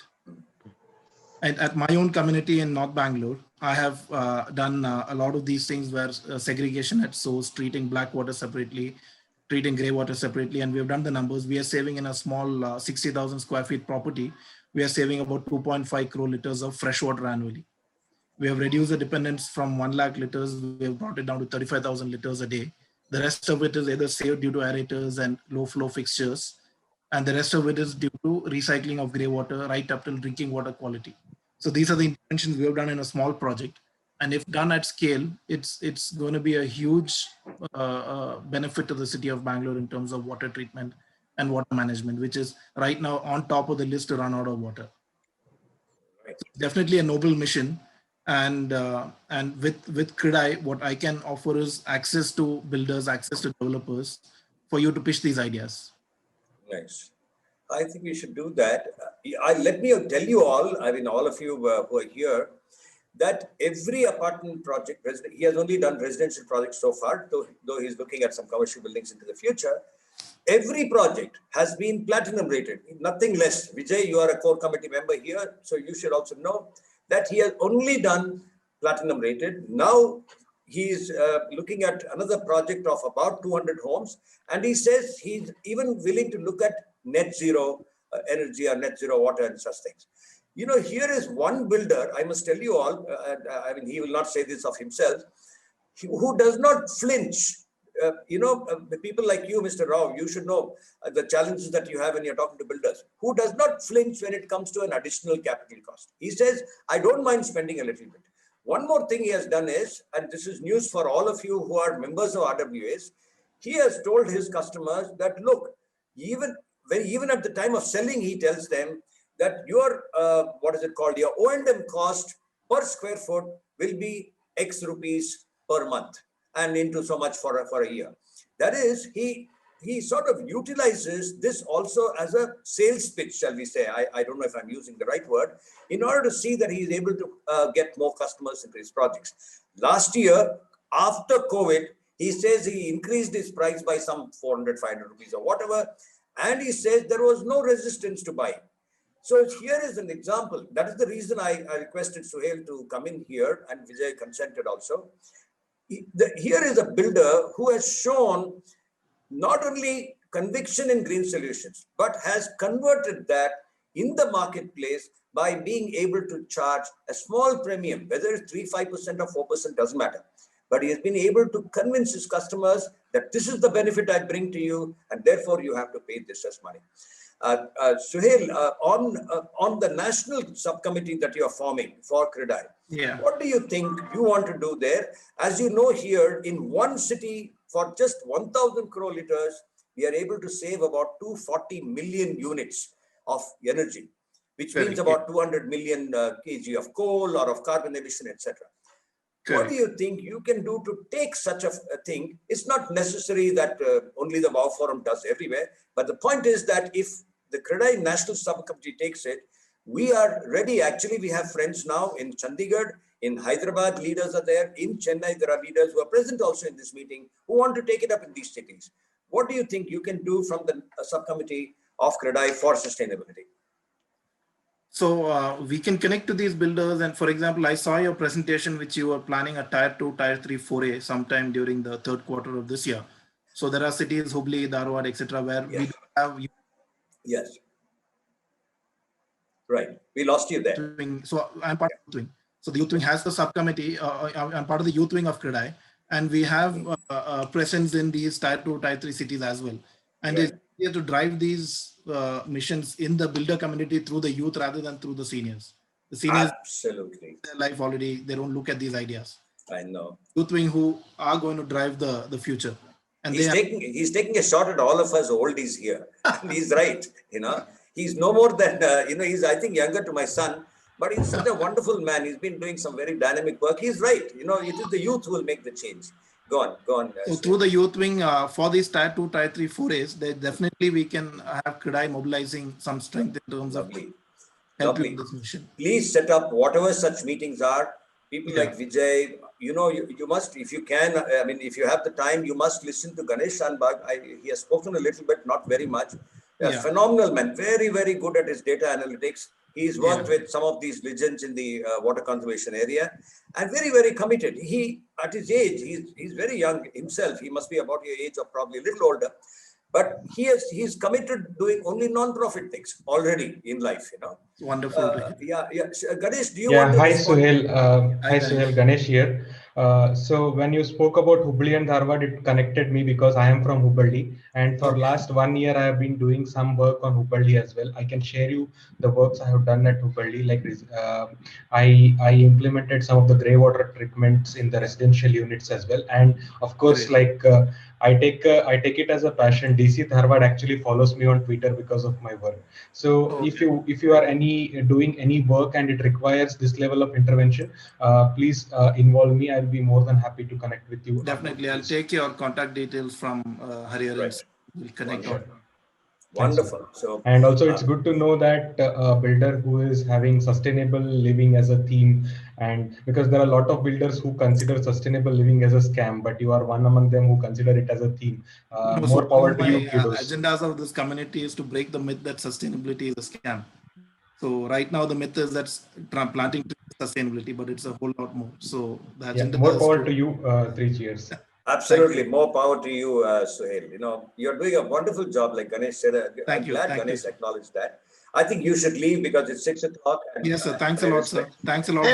And at my own community in North Bangalore, I have done a lot of these things where segregation at source, treating black water separately, treating grey water separately, and we have done the numbers. We are saving in a small 60,000 square feet property, we are saving about 2.5 crore liters of fresh water annually. We have reduced the dependence from 1 lakh liters, we have brought it down to 35,000 liters a day. The rest of it is either saved due to aerators and low flow fixtures, and the rest of it is due to recycling of grey water right up till drinking water quality. So these are the interventions we have done in a small project. And if done at scale, it's going to be a huge benefit to the city of Bangalore in terms of water treatment and water management, which is right now on top of the list to run out of water. Right. So definitely a noble mission. And with CREDAI, what I can offer is access to builders, access to developers for you to pitch these ideas. Nice. I think we should do that. Let me tell you all, I mean, all of you who are here, that every apartment project, he has only done residential projects so far, though he's looking at some commercial buildings into the future. Every project has been platinum rated, nothing less. Vijay, you are a core committee member here, so you should also know that he has only done platinum rated. Now he's looking at another project of about 200 homes, and he says he's even willing to look at net zero energy or net zero water and such things. You know, here is one builder, I must tell you all, I mean, he will not say this of himself, who does not flinch. The people like you, Mr. Rao, you should know the challenges that you have when you're talking to builders, who does not flinch when it comes to an additional capital cost. He says, I don't mind spending a little bit. One more thing he has done is, and this is news for all of you who are members of RWAs, he has told his customers that, look, even at the time of selling, he tells them that your, your O&M cost per square foot will be X rupees per month and into so much for a year. That is, he sort of utilizes this also as a sales pitch, shall we say. I don't know if I'm using the right word, in order to see that he is able to get more customers into his projects. Last year, after COVID, he says he increased his price by some 400, 500 rupees or whatever. And he says there was no resistance to buy. So here is an example. That is the reason I requested Suhail to come in here, and Vijay consented also. Here is a builder who has shown not only conviction in green solutions, but has converted that in the marketplace by being able to charge a small premium, whether it's 3%, 5% or 4%, doesn't matter. But he has been able to convince his customers that this is the benefit I bring to you, and therefore you have to pay this as money. Suhail, on the national subcommittee that you are forming for CREDAI, what do you think you want to do there? As you know, here in one city, for just 1,000 crore liters, we are able to save about 240 million units of energy, which means about 200 million kg of coal or of carbon emission, etc. What do you think you can do to take such a thing? It's not necessary that only the WOW Forum does everywhere, but the point is that if the CREDAI National Subcommittee takes it, we are ready. Actually, we have friends now in Chandigarh, in Hyderabad, leaders are there. In Chennai, there are leaders who are present also in this meeting who want to take it up in these cities. What do you think you can do from the subcommittee of CREDAI for sustainability? So we can connect to these builders. And for example, I saw your presentation, which you were planning a tier 2, tier 3 foray sometime during the third quarter of this year. So there are cities, Hubli, Dharwad, etc., where we have. Yes. Right. We lost you there. So I'm part of the youth wing. So the youth wing has the subcommittee. I'm part of the youth wing of CREDAI, and we have presence in these tier 2, tier 3 cities as well. And it's easier to drive these missions in the builder community through the youth rather than through the seniors. The seniors, absolutely, their life already, they don't look at these ideas. I know. Youth wing who are going to drive the future. And he's taking a shot at all of us oldies here. And he's right, He's no more than, he's, I think, younger to my son, but he's such a wonderful man. He's been doing some very dynamic work. He's right. It is the youth who will make the change. Go on. So through the youth wing, for these tier 2, tier 3 forays, definitely we can have CREDAI mobilizing some strength in terms of helping with this mission. Please set up whatever such meetings are. People like Vijay, you must, if you can, if you have the time, you must listen to Ganesh Shanbhag. He has spoken a little bit, not very much. A phenomenal man, very, very good at his data analytics. He's worked with some of these legends in the water conservation area and very, very committed. He, at his age, he's very young himself. He must be about your age or probably a little older. But he's committed doing only non-profit things already in life, Wonderful. Ganesh, do you want to hi Suhail. Hi Suhail, Ganesh here. So when you spoke about Hubli and Dharwad, it connected me because I am from Hubballi, and for last 1 year I have been doing some work on Hubballi as well. I can share you the works I have done at Hubballi. Like I implemented some of the grey water treatments in the residential units as well, and of course, I take it as a passion. DC Dharwad actually follows me on Twitter because of my work. So if you are doing any work and it requires this level of intervention, please involve me. I'll be more than happy to connect with you. Definitely, I'll take your contact details from Hariharan. We'll connect on. Wonderful. So, and also it's good to know that a builder who is having sustainable living as a theme, and because there are a lot of builders who consider sustainable living as a scam, but you are one among them who consider it as a theme. More power to you. Agendas of this community is to break the myth that sustainability is a scam. So right now the myth is that planting sustainability, but it's a whole lot more. So the agenda more power to you. 3 cheers. Absolutely, more power to you, Suhail. You're doing a wonderful job, like Ganesh said. I'm glad Ganesh acknowledged that. I think you should leave because it's 6 o'clock. Yes, sir. Thanks a lot, sir. Thanks a lot.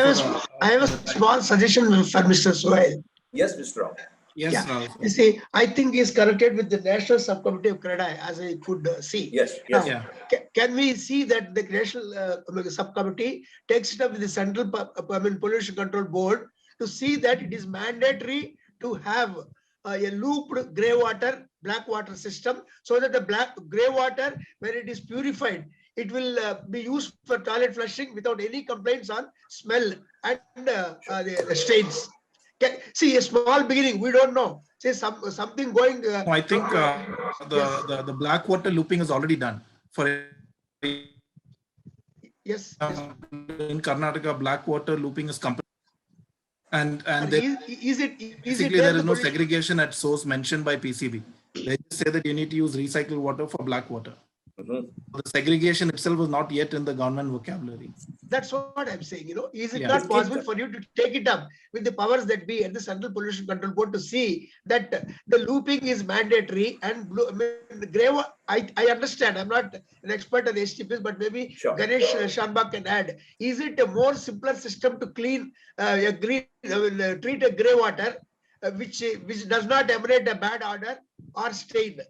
I have a small suggestion for Mr. Suhail. Yes, Mr. Rao. Yes, You see, I think he's connected with the National Subcommittee of CREDAI, as I could see. Yes. Now, can we see that the National Subcommittee takes it up with the Central Pollution Control Board to see that it is mandatory to have a looped grey water, black water system, so that the grey water, when it is purified, it will be used for toilet flushing without any complaints on smell and the stains. See, a small beginning, we don't know. Say something going. I think the black water looping is already done. Yes. In Karnataka, black water looping is complete. And basically there is no segregation at source mentioned by PCB. They just say that you need to use recycled water for black water. The segregation itself was not yet in the government vocabulary. That's what I'm saying. Is it not possible for you to take it up with the powers that be at the Central Pollution Control Board to see that the looping is mandatory and the grey water? I understand. I'm not an expert on HTPs, but maybe Ganesh Shanbhag can add. Is it a more simpler system to clean treat a grey water which does not emanate a bad odor or stain?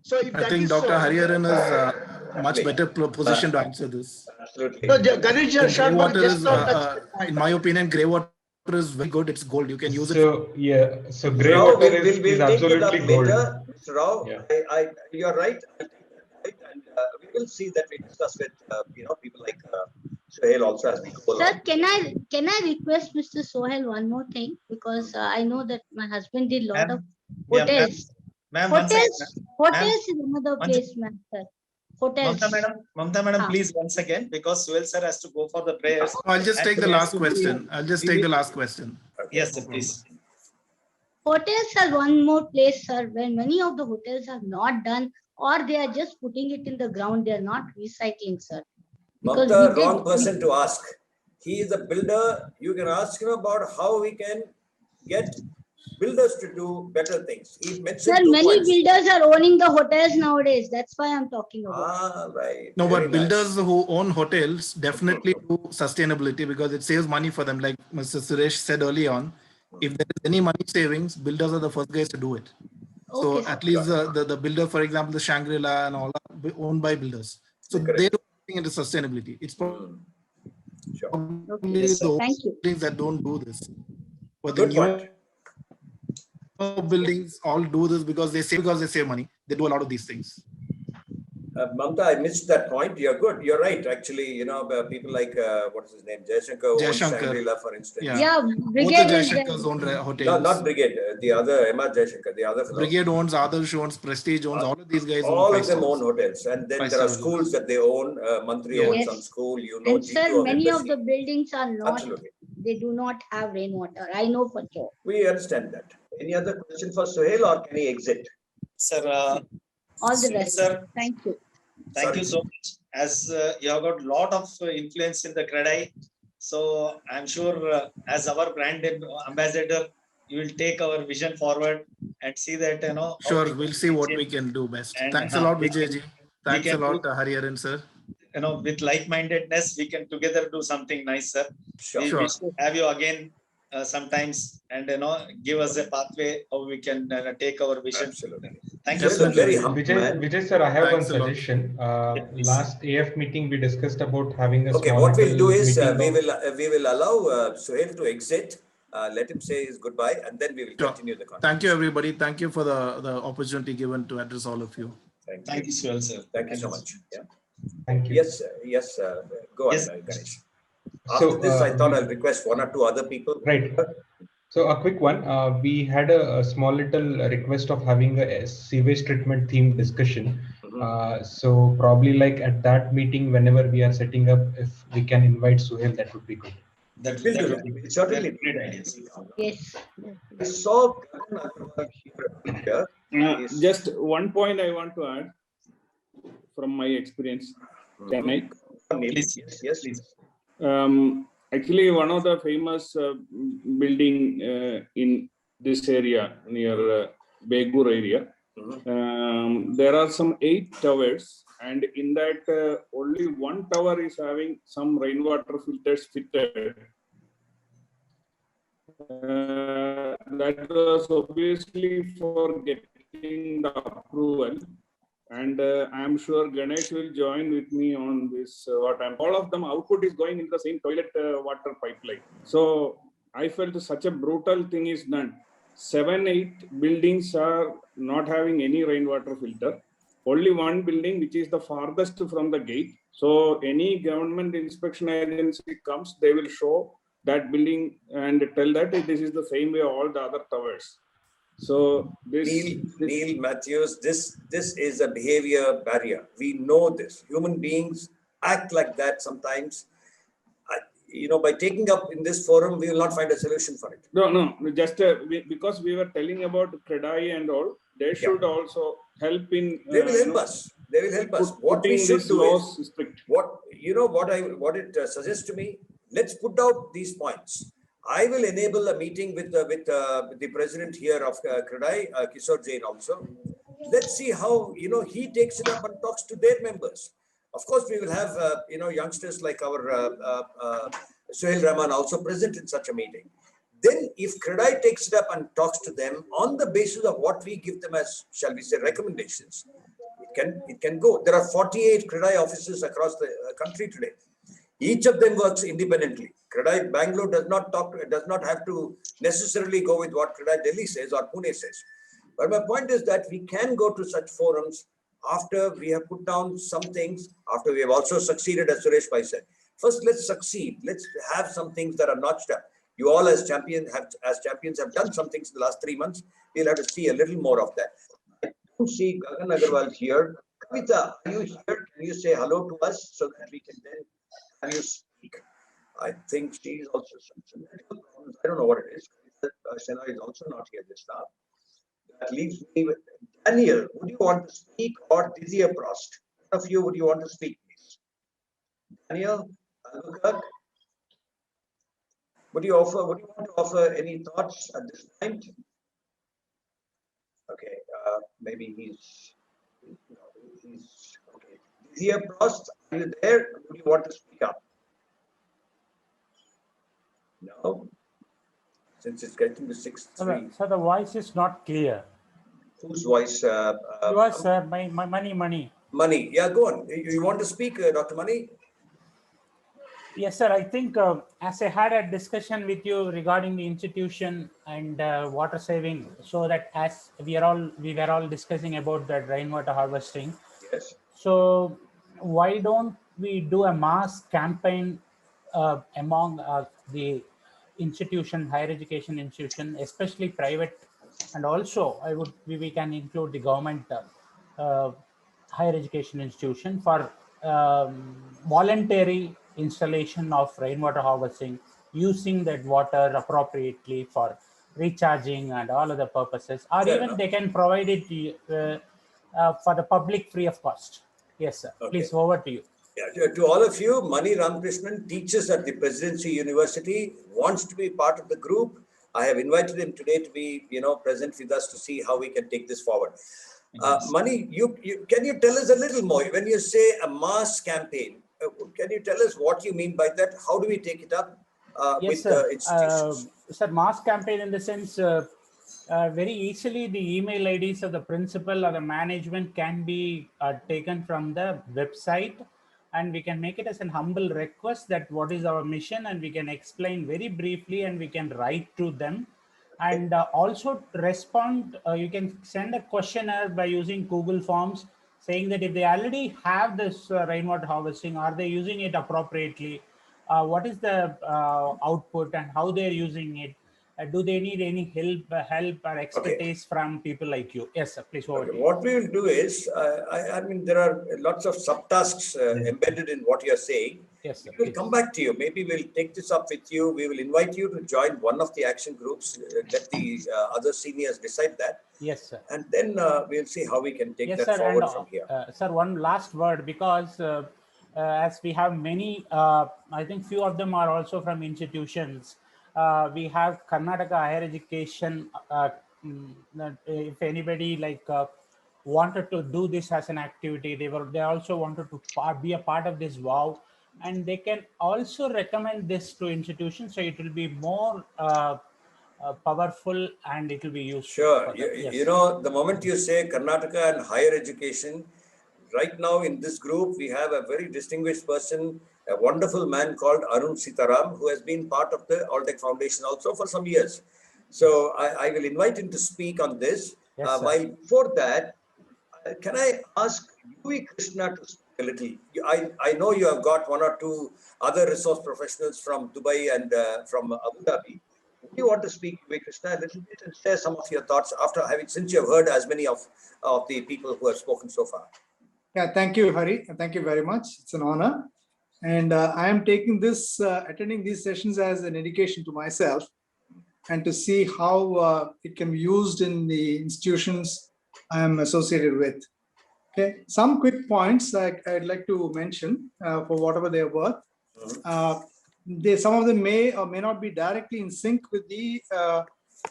So if I think Dr. Hariharan is much better positioned to answer this. Absolutely. No, Ganesh Shanbhag in my opinion, grey water is very good. It's gold. You can use it. So grey water is absolutely gold. Mr. Rao, you're right. And we will see that we discuss with people like Sohail also as we go Sir, along. can I request Mr. Sohail one more thing? Because I know that my husband did a lot of Yeah, ma'am. hotels. Ma'am, one second. Hotels is another One place, ma'am, sir. Hotels. Mamta madam, Ah. please once again, because Suel sir has to go for the prayers. I'll just And take the he has last to question. I'll just take the last question. Yes, sir, please. Hotels are one more place, sir, when many of the hotels are not done or they are just putting it in the ground. They are not recycling, sir. Because Mamta, we did- wrong person to ask. He is a builder. You can ask him about how we can get builders to do better things. He mentioned Sir, 2 many points. builders are owning the hotels nowadays. That's why I'm talking about. Ah, right. No, Very but nice. builders who own hotels definitely do sustainability because it saves money for them. Like Mr. Suresh said early on, if there is any money savings, builders are the first guys to do it. So Okay, at least the builder, for example, the Shangri-La and all are owned by builders. So Correct. they don't think into sustainability. It's Sure. probably Yes, sir. the Thank you. buildings that don't do this. But the Good new point. buildings all do this because they save money. They do a lot of these things. Mamta, I missed that point. You're good. You're right. Actually, you know, people like, what is his name? Jaishankar owns Jaishankar. Shangri-La, for instance. Yeah. Yeah, Both the Brigade is there. Jaishankars own hotels. No, not Brigade. The other, M.R. Jaishankar, the other fellow. Brigade owns, Adarsh owns, Prestige owns, all of these guys own All five of them stars. own hotels. And then there Five-star are schools that they own. Mantri Yeah. owns Yes. some school. You know, And G2 sir, of many of embassy. the buildings are not, Absolutely. they do not have rainwater. I know for sure. We understand that. Any other question for Sohail or can he exit? Sir, All the Suel rest. sir, Thank you. thank Sorry. you so much. As you have got a lot of influence in the CREDAI. So I'm sure as our brand ambassador, you will take our vision forward and see that, you know. how Sure, we we'll can see what reach we it. can do best. And, Thanks a lot, we can- Vijayji. Thanks a can lot, do- Hariharan sir. You know, with like-mindedness, we can together do something nice, sir. Sure. We Sure. wish to have you again sometimes and, you know, give us a pathway how we can take our vision. Absolutely. Thank you Sohail so is much. very humble man. Vijay sir, I have Thanks one a lot. suggestion. Yes, please. Last AF meeting, we discussed about having a Okay, small what we'll do little is meeting we will allow Sohail to exit. Let him say his goodbye and then we will Sure. continue the conversation. Thank you, everybody. Thank you for the opportunity given to address all of you. Thank you, Suel, sir. Thank you so much. Yeah. Thank you. Yes, yes. Go Yes. on, Ganesh. So, After this, I thought I'll request 1 or 2 other people. Right. So a quick one. We had a small little request of having a sewage treatment themed discussion. So probably like at that meeting, whenever we are setting up, if we can invite Suhail, that would be good. That We'll do would that. be We'll certainly great idea, sir. Yes. I saw Karan Agarwal here. Just one point I want to add from my experience. Can I? Please, Yes, please. Actually, one of the famous building in this area near Begur area, there are some 8 towers, and in that only one tower is having some rainwater filters fitted. That was obviously for getting the approval, and I am sure Ganesh will join with me on this. All of them output is going into the same toilet water pipeline. So I felt such a brutal thing is done. 7, 8 buildings are not having any rainwater filter. Only one building, which is the farthest from the gate. So any government inspection agency comes, they will show that building and tell that this is the same way all the other towers. So Neil Matthews, this is a behavior barrier. We know this. Human beings act like that sometimes. You know, by taking up in this forum, we will not find a solution for it. No, just because we were telling about CREDAI and all, they should also help in. They will help us. They will help us. What we should do is what it suggests to me. Let's put out these points. I will enable a meeting with the president here of CREDAI, Kishore Jain also. Let's see how he takes it up and talks to their members. Of course, we will have youngsters like our Sohail Rahman also present in such a meeting. Then, if CREDAI takes it up and talks to them on the basis of what we give them as, shall we say, recommendations, it can go. There are 48 CREDAI offices across the country today. Each of them works independently. CREDAI Bangalore does not have to necessarily go with what CREDAI Delhi says or Pune says. But my point is that we can go to such forums after we have put down some things, after we have also succeeded, as Suresh Bhai said. First, let's succeed. Let's have some things that are notched up. You all as champions have done some things in the last 3 months. We'll have to see a little more of that. I don't see Gagan Agarwal here. Kavita, are you here? Can you say hello to us so that we can then have you speak? I think she's also some medical problems. I don't know what it is. Sena is also not here this now. That leaves me with Daniel. Would you want to speak, or Didier Prost? One of you, would you want to speak, please? Daniel, Albuquerque, would you want to offer any thoughts at this point? Okay, maybe he's okay. Didier Prost, are you there? Would you want to speak up? No, since it's getting to 6:03. So the voice is not clear. Whose voice? Yours, sir. My money. Money. Yeah, go on. You want to speak, Dr. Money? Yes, sir. I think as I had a discussion with you regarding the institution and water saving, so that as we were all discussing about the rainwater harvesting. Yes. So why don't we do a mass campaign among the institution, higher education institution, especially private, and also we can include the government higher education institution for voluntary installation of rainwater harvesting, using that water appropriately for recharging and all other purposes, or Fair even enough. they can provide it for the public free of cost. Yes, sir. Okay. Please, over to you. Yeah, to all of you, Mani Ramakrishnan teaches at the Presidency University, wants to be part of the group. I have invited him today to be, present with us to see how we can take this forward. Mani, can you tell us a little more? When you say a mass campaign, can you tell us what you mean by that? How do we take it up Yes, with sir. the institutions? Sir, mass campaign in the sense, very easily the email IDs of the principal or the management can be taken from the website, and we can make it as an humble request that what is our mission, and we can explain very briefly, and we can write to them. And also respond, you can send a questionnaire by using Google Forms, saying that if they already have this rainwater harvesting, are they using it appropriately? What is the output and how they're using it? Do they need any help or expertise from people like you? Yes, sir. Please over. Okay, what we will do is, I mean, there are lots of subtasks embedded in what you are saying. Yes, sir. We will come back to you. Maybe we'll take this up with you. We will invite you to join one of the action groups. Let the other seniors decide that. Yes, sir. And then we'll see how we can take Yes, that sir. forward And, from here. sir, one last word, because as we have many, I think few of them are also from institutions. We have Karnataka Higher Education. If anybody wanted to do this as an activity, they also wanted to be a part of this WOW, and they can also recommend this to institutions, so it will be more powerful and it will be useful. Sure. Yes. The moment you say Karnataka and higher education, right now in this group, we have a very distinguished person, a wonderful man called Arun Sitaram, who has been part of the Altec Foundation also for some years. So I will invite him to speak on this. Yes, While before that, can I ask U.V. Krishna to speak a little? I know you have got one or two other resource professionals from Dubai and from Abu Dhabi. Would you want to speak, U.V. Krishna, a little bit and share some of your thoughts since you have heard as many of the people who have spoken so far? Yeah, thank you, Hari. Thank you very much. It's an honor. And I am taking this, attending these sessions as an education to myself and to see how it can be used in the institutions I am associated with. Okay, some quick points I'd like to mention for whatever they are worth. Some of them may or may not be directly in sync with the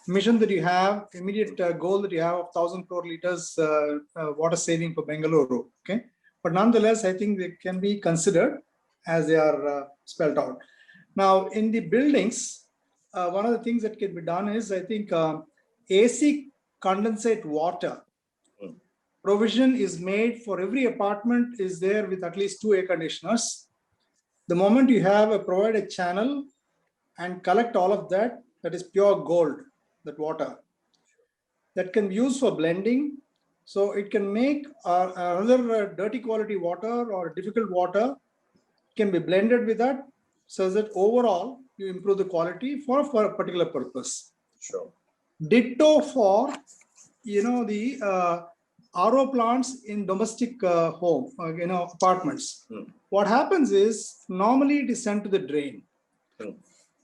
mission that you have, immediate goal that you have of 1,000 crore liters water saving for Bengaluru. Okay, but nonetheless, I think they can be considered as they are spelled out. Now, in the buildings, one of the things that can be done is, I think, AC condensate water provision is made for every apartment is there with at least 2 air conditioners. The moment you have a provided channel and collect all of that, that is pure gold, that water. That can be used for blending. So it can make another dirty quality water or difficult water can be blended with that, so that overall you improve the quality for a particular purpose. Sure. Ditto for, the RO plants in domestic home, apartments. What happens is normally it is sent to the drain.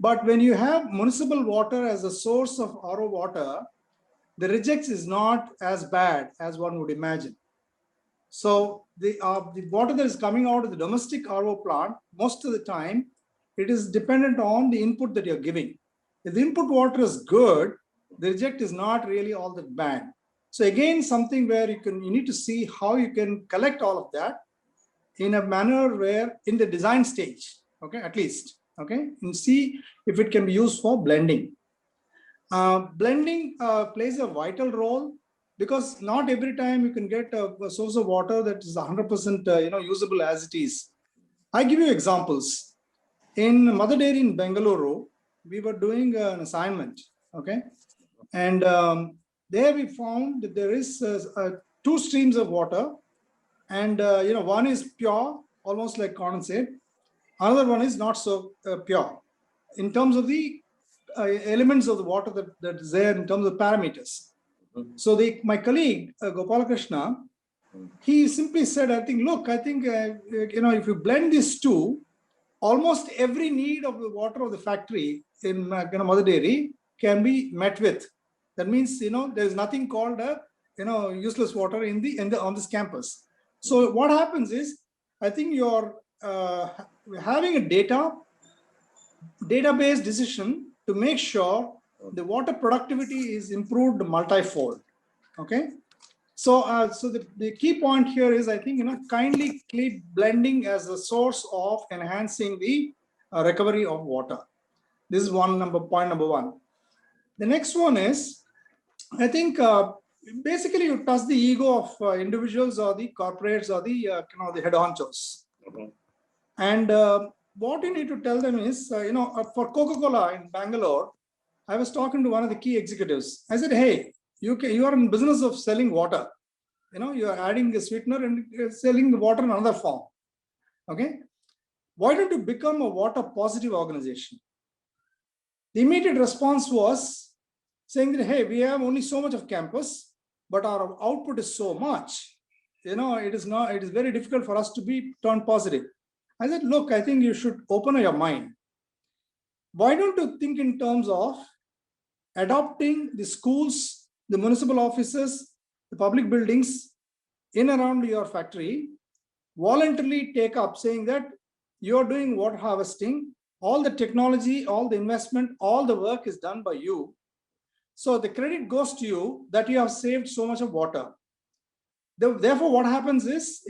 But when you have municipal water as a source of RO water, the reject is not as bad as one would imagine. So the water that is coming out of the domestic RO plant, most of the time, it is dependent on the input that you're giving. If the input water is good, the reject is not really all that bad. So again, something where you need to see how you can collect all of that in a manner where in the design stage, okay, at least, okay, and see if it can be used for blending. Blending plays a vital role because not every time you can get a source of water that is 100% usable as it is. I give you examples. In Mother Dairy in Bengaluru, we were doing an assignment, okay, and there we found that there is 2 streams of water, and one is pure, almost like condensate. Another one is not so pure in terms of the elements of the water that is there in terms of parameters. So my colleague Gopalakrishna, he simply said, I think if you blend these two, almost every need of the water of the factory in Mother Dairy can be met with. That means there is nothing called useless water on this campus. So what happens is, I think you're having a database decision to make sure the water productivity is improved multifold. Okay, so the key point here is, I think kindly keep blending as a source of enhancing the recovery of water. This is point number one. The next one is, I think basically you touch the ego of individuals or the corporates or the the head honchos. And what you need to tell them is, for Coca-Cola in Bangalore, I was talking to one of the key executives. I said, hey, you are in business of selling water. You are adding a sweetener and selling the water in another form. Okay. Why don't you become a water positive organization? The immediate response was saying that, hey, we have only so much of campus, but our output is so much. It is very difficult for us to be turned positive. I said, look, I think you should open your mind. Why don't you think in terms of adopting the schools, the municipal offices, the public buildings in around your factory, voluntarily take up saying that you're doing water harvesting, all the technology, all the investment, all the work is done by you. So the credit goes to you that you have saved so much of water. Therefore, what happens is,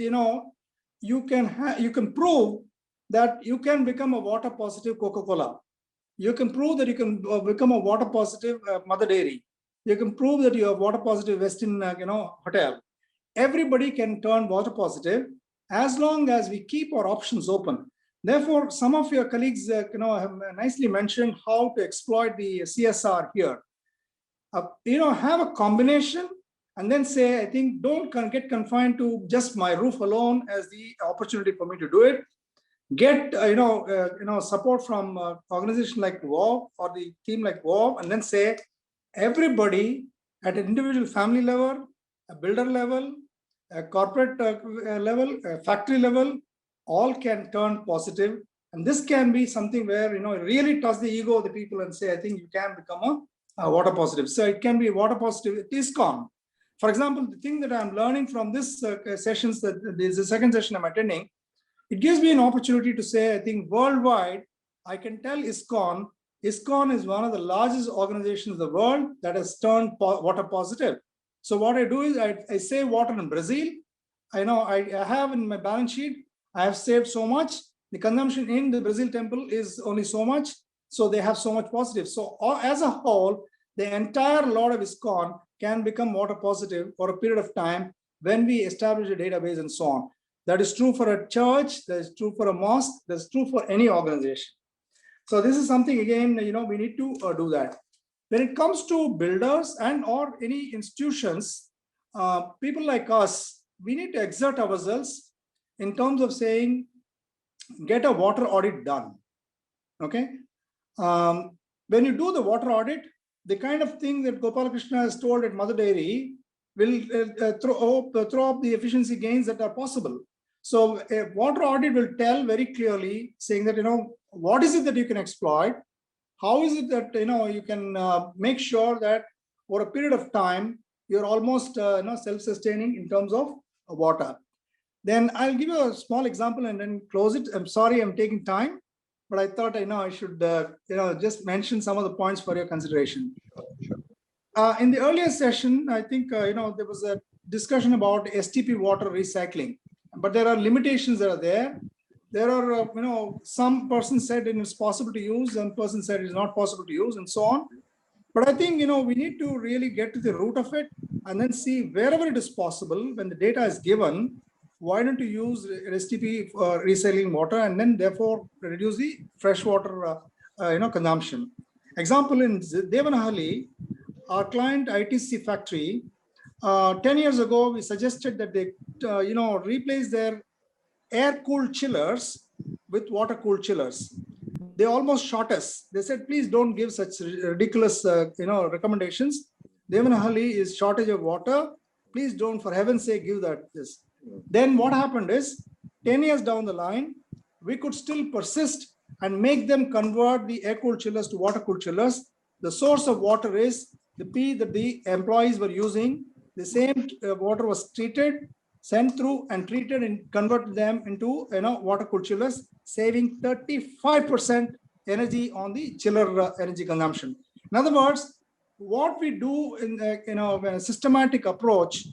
you can prove that you can become a water positive Coca-Cola. You can prove that you can become a water positive Mother Dairy. You can prove that you are water positive Westin hotel. Everybody can turn water positive as long as we keep our options open. Therefore, some of your colleagues have nicely mentioned how to exploit the CSR here. Have a combination and then say, I think don't get confined to just my roof alone as the opportunity for me to do it. Get support from organization like WOW or the team like WOW, and then say everybody at an individual family level, a builder level, a corporate level, a factory level, all can turn positive. And this can be something where really touch the ego of the people and say, I think you can become a water positive. So it can be water positive at ISKCON. For example, the thing that I'm learning from this sessions, that this is the second session I'm attending, it gives me an opportunity to say, I think worldwide, I can tell ISKCON is one of the largest organizations in the world that has turned water positive. So what I do is I save water in Brazil. I have in my balance sheet, I have saved so much. The consumption in the Brazil temple is only so much. So they have so much positive. So as a whole, the entire lot of ISKCON can become water positive for a period of time when we establish a database and so on. That is true for a church, that is true for a mosque, that's true for any organization. So this is something, again, we need to do that. When it comes to builders and or any institutions, people like us, we need to exert ourselves in terms of saying, get a water audit done. Okay. When you do the water audit, the kind of thing that Gopal Krishna has told at Mother Dairy will throw up the efficiency gains that are possible. So a water audit will tell very clearly, saying that, what is it that you can exploit? How is it that, you can make sure that for a period of time, you're almost self-sustaining in terms of water. Then I'll give you a small example and then close it. I'm sorry, I'm taking time, but I thought I should just mention some of the points for your consideration. In the earlier session, I think there was a discussion about STP water recycling, but there are limitations that are there. There are some person said it is possible to use, some person said it is not possible to use, and so on. But I think we need to really get to the root of it and then see wherever it is possible when the data is given. Why don't you use STP recycling water and then therefore reduce the freshwater consumption? Example, in Devanahalli, our client ITC factory, 10 years ago, we suggested that they replace their air-cooled chillers with water-cooled chillers. They almost shot us. They said, please don't give such ridiculous recommendations. Devanahalli is shortage of water. Please don't, for heaven's sake, give this. Then what happened is 10 years down the line, we could still persist and make them convert the air-cooled chillers to water-cooled chillers. The source of water is the P that the employees were using. The same water was treated, sent through and treated and converted them into water-cooled chillers, saving 35% energy on the chiller energy consumption. In other words, what we do in a systematic approach,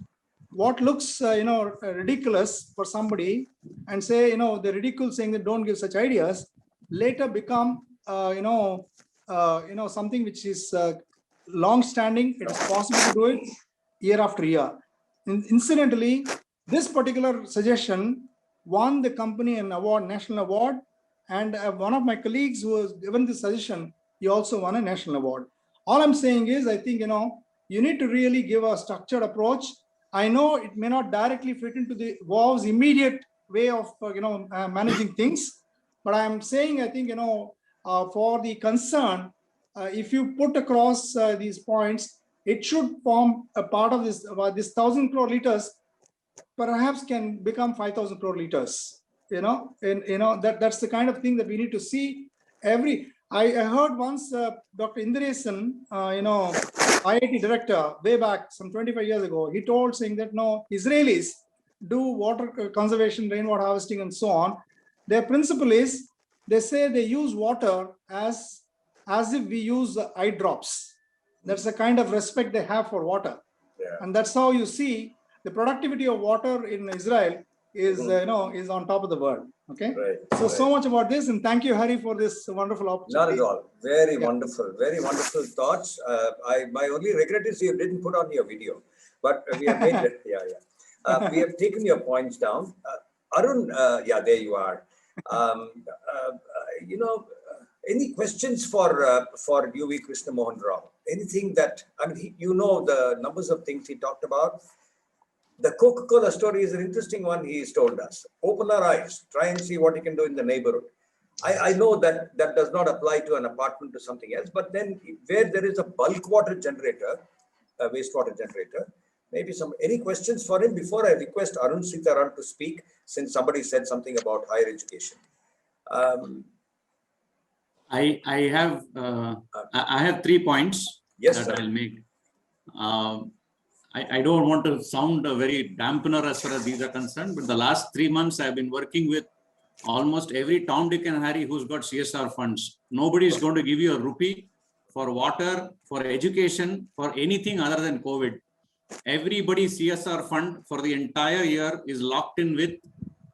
what looks ridiculous for somebody and say they're ridiculous saying that don't give such ideas, later become something which is long-standing. It is possible to do it year after year. Incidentally, this particular suggestion won the company an award, national award, and one of my colleagues who was given this suggestion, he also won a national award. All I'm saying is, I think you need to really give a structured approach. I know it may not directly fit into the WOW's immediate way of managing things, but I'm saying I think for the concern, if you put across these points, it should form a part of this. This 1,000 crore liters perhaps can become 5,000 crore liters. That's the kind of thing that we need to see. I heard once Dr. Indiresan, IIT director, way back some 25 years ago, he told saying that no, Israelis do water conservation, rainwater harvesting, and so on. Their principle is they say they use water as if we use eye drops. That's the kind of respect they have for water. Yeah. And that's how you see the productivity of water in Israel is is on top of the world. Okay. Right. So much about this, and thank you, Hari, for this wonderful opportunity. Not at all. Very wonderful thoughts. My only regret is you didn't put on your video, but we have made it. We have taken your points down. Arun, there you are. Any questions for UV Krishna Mohan Rao? Anything that, the numbers of things he talked about. The Coca-Cola story is an interesting one he's told us. Open our eyes, try and see what you can do in the neighborhood. I know that does not apply to an apartment or something else, but then where there is a bulk water generator, a wastewater generator, maybe any questions for him before I request Arun Sitaram to speak, since somebody said something about higher education. I have 3 points that I'll make. I don't want to sound very dampener as far as these are concerned, but the last 3 months I've been working with almost every Tom, Dick and Harry who's got CSR funds. Nobody is going to give you a rupee for water, for education, for anything other than COVID. Everybody's CSR fund for the entire year is locked in with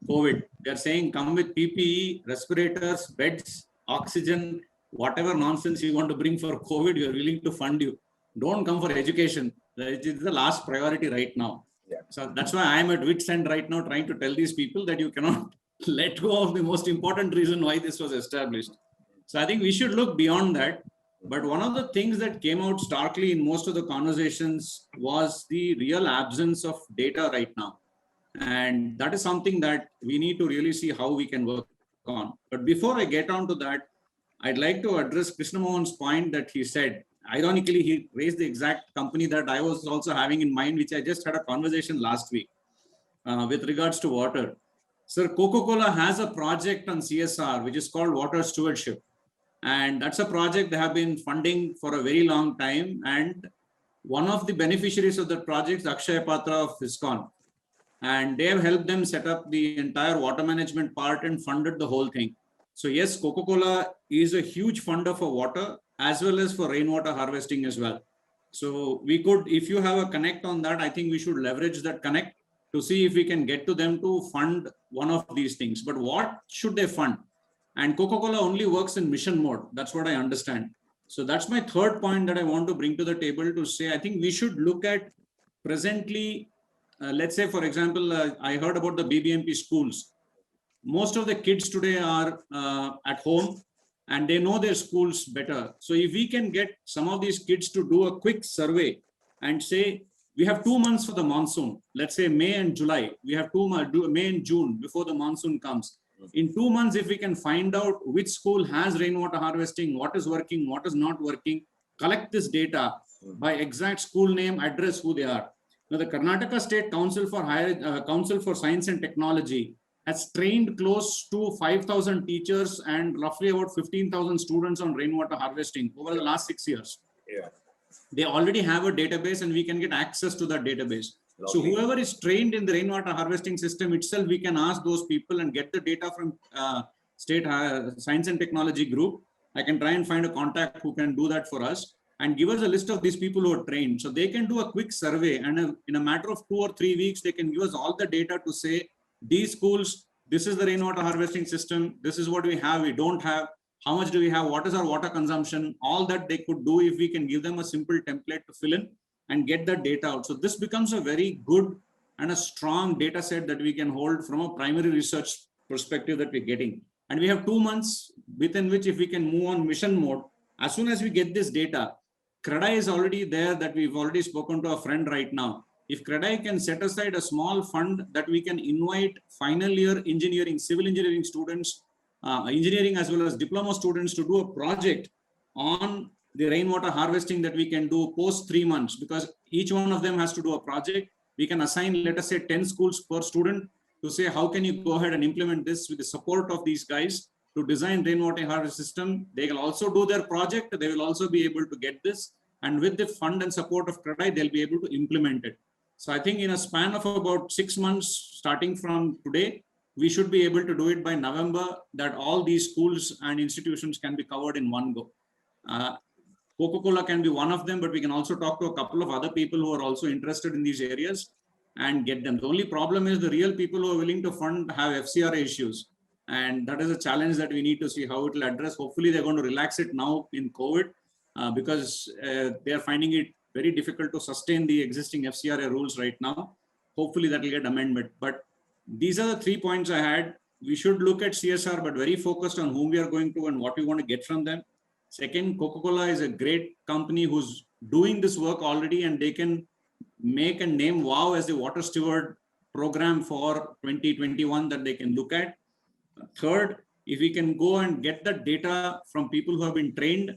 COVID. They're saying come with PPE, respirators, beds, oxygen, whatever nonsense you want to bring for COVID, we are willing to fund you. Don't come for education. It is the last priority right now. Yeah. So that's why I am at wit's end right now, trying to tell these people that you cannot let go of the most important reason why this was established. So I think we should look beyond that. But one of the things that came out starkly in most of the conversations was the real absence of data right now. And that is something that we need to really see how we can work on. But before I get on to that, I'd like to address Krishna Mohan's point that he said. Ironically, he raised the exact company that I was also having in mind, which I just had a conversation last week with regards to water. Sir, Coca-Cola has a project on CSR, which is called Water Stewardship. And that's a project they have been funding for a very long time. And one of the beneficiaries of that project is Akshay Patra of ISKCON. And they have helped them set up the entire water management part and funded the whole thing. So yes, Coca-Cola is a huge funder for water as well as for rainwater harvesting as well. So we could, if you have a connect on that, I think we should leverage that connect to see if we can get to them to fund one of these things. But what should they fund? And Coca-Cola only works in mission mode. That's what I understand. So that's my third point that I want to bring to the table to say, I think we should look at presently, let's say, for example, I heard about the BBMP schools. Most of the kids today are at home and they know their schools better. So if we can get some of these kids to do a quick survey and say, we have 2 months for the monsoon, let's say May and July, we have May and June before the monsoon comes. In 2 months, if we can find out which school has rainwater harvesting, what is working, what is not working, collect this data by exact school name, address, who they are. Now, the Karnataka State Council for Science and Technology has trained close to 5,000 teachers and roughly about 15,000 students on rainwater harvesting over the last 6 years. Yeah. They already have a database and we can get access to that database. So whoever is trained in the rainwater harvesting system itself, we can ask those people and get the data from State Science and Technology Group. I can try and find a contact who can do that for us and give us a list of these people who are trained. So they can do a quick survey and in a matter of 2 or 3 weeks, they can give us all the data to say, these schools, this is the rainwater harvesting system, this is what we have, we don't have, how much do we have, what is our water consumption, all that they could do if we can give them a simple template to fill in and get that data out. So this becomes a very good and a strong data set that we can hold from a primary research perspective that we're getting. And we have 2 months within which if we can move on mission mode, as soon as we get this data, CREDAI is already there that we've already spoken to a friend right now. If CREDAI can set aside a small fund that we can invite final year engineering, civil engineering students, engineering as well as diploma students to do a project on the rainwater harvesting that we can do post 3 months, because each one of them has to do a project. We can assign, let us say 10 schools per student to say, how can you go ahead and implement this with the support of these guys to design rainwater harvest system. They will also do their project. They will also be able to get this. And with the fund and support of CREDAI, they'll be able to implement it. So I think in a span of about 6 months, starting from today, we should be able to do it by November, that all these schools and institutions can be covered in one go. Coca-Cola can be one of them, but we can also talk to a couple of other people who are also interested in these areas and get them. The only problem is the real people who are willing to fund have FCRA issues. And that is a challenge that we need to see how it will address. Hopefully they're going to relax it now in COVID because they're finding it very difficult to sustain the existing FCRA rules right now. Hopefully that will get amendment. But these are the 3 points I had. We should look at CSR, but very focused on whom we are going to and what we want to get from them. Second, Coca-Cola is a great company who's doing this work already, and they can make a name WOW as the water steward program for 2021 that they can look at. Third, if we can go and get the data from people who have been trained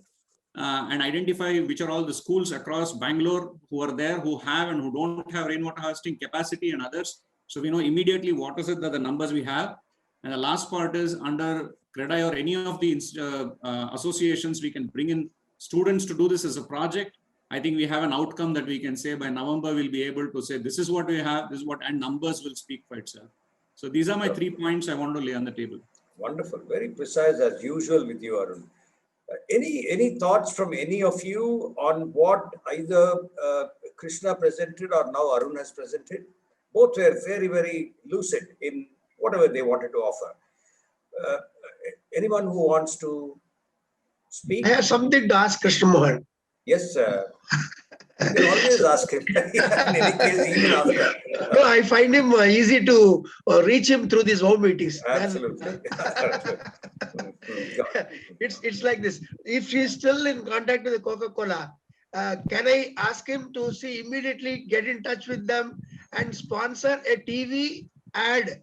and identify which are all the schools across Bangalore who are there, who have and who don't have rainwater harvesting capacity and others. So we know immediately what is it that the numbers we have. And the last part is under CREDAI or any of the associations, we can bring in students to do this as a project. I think we have an outcome that we can say by November, we'll be able to say, this is what we have, this is what, and numbers will speak for itself. So these are my 3 points I want to lay on the table. Wonderful. Very precise as usual with you, Arun. Any thoughts from any of you on what either Krishna presented or now Arun has presented? Both were very, very lucid in whatever they wanted to offer. Anyone who wants to speak? I have something to ask Krishna Mohan. Yes, sir. You can always ask him. In any case, even after. No, I find him easy to reach him through these home meetings. Absolutely. It's like this. If he's still in contact with the Coca-Cola, can I ask him to immediately get in touch with them and sponsor a TV ad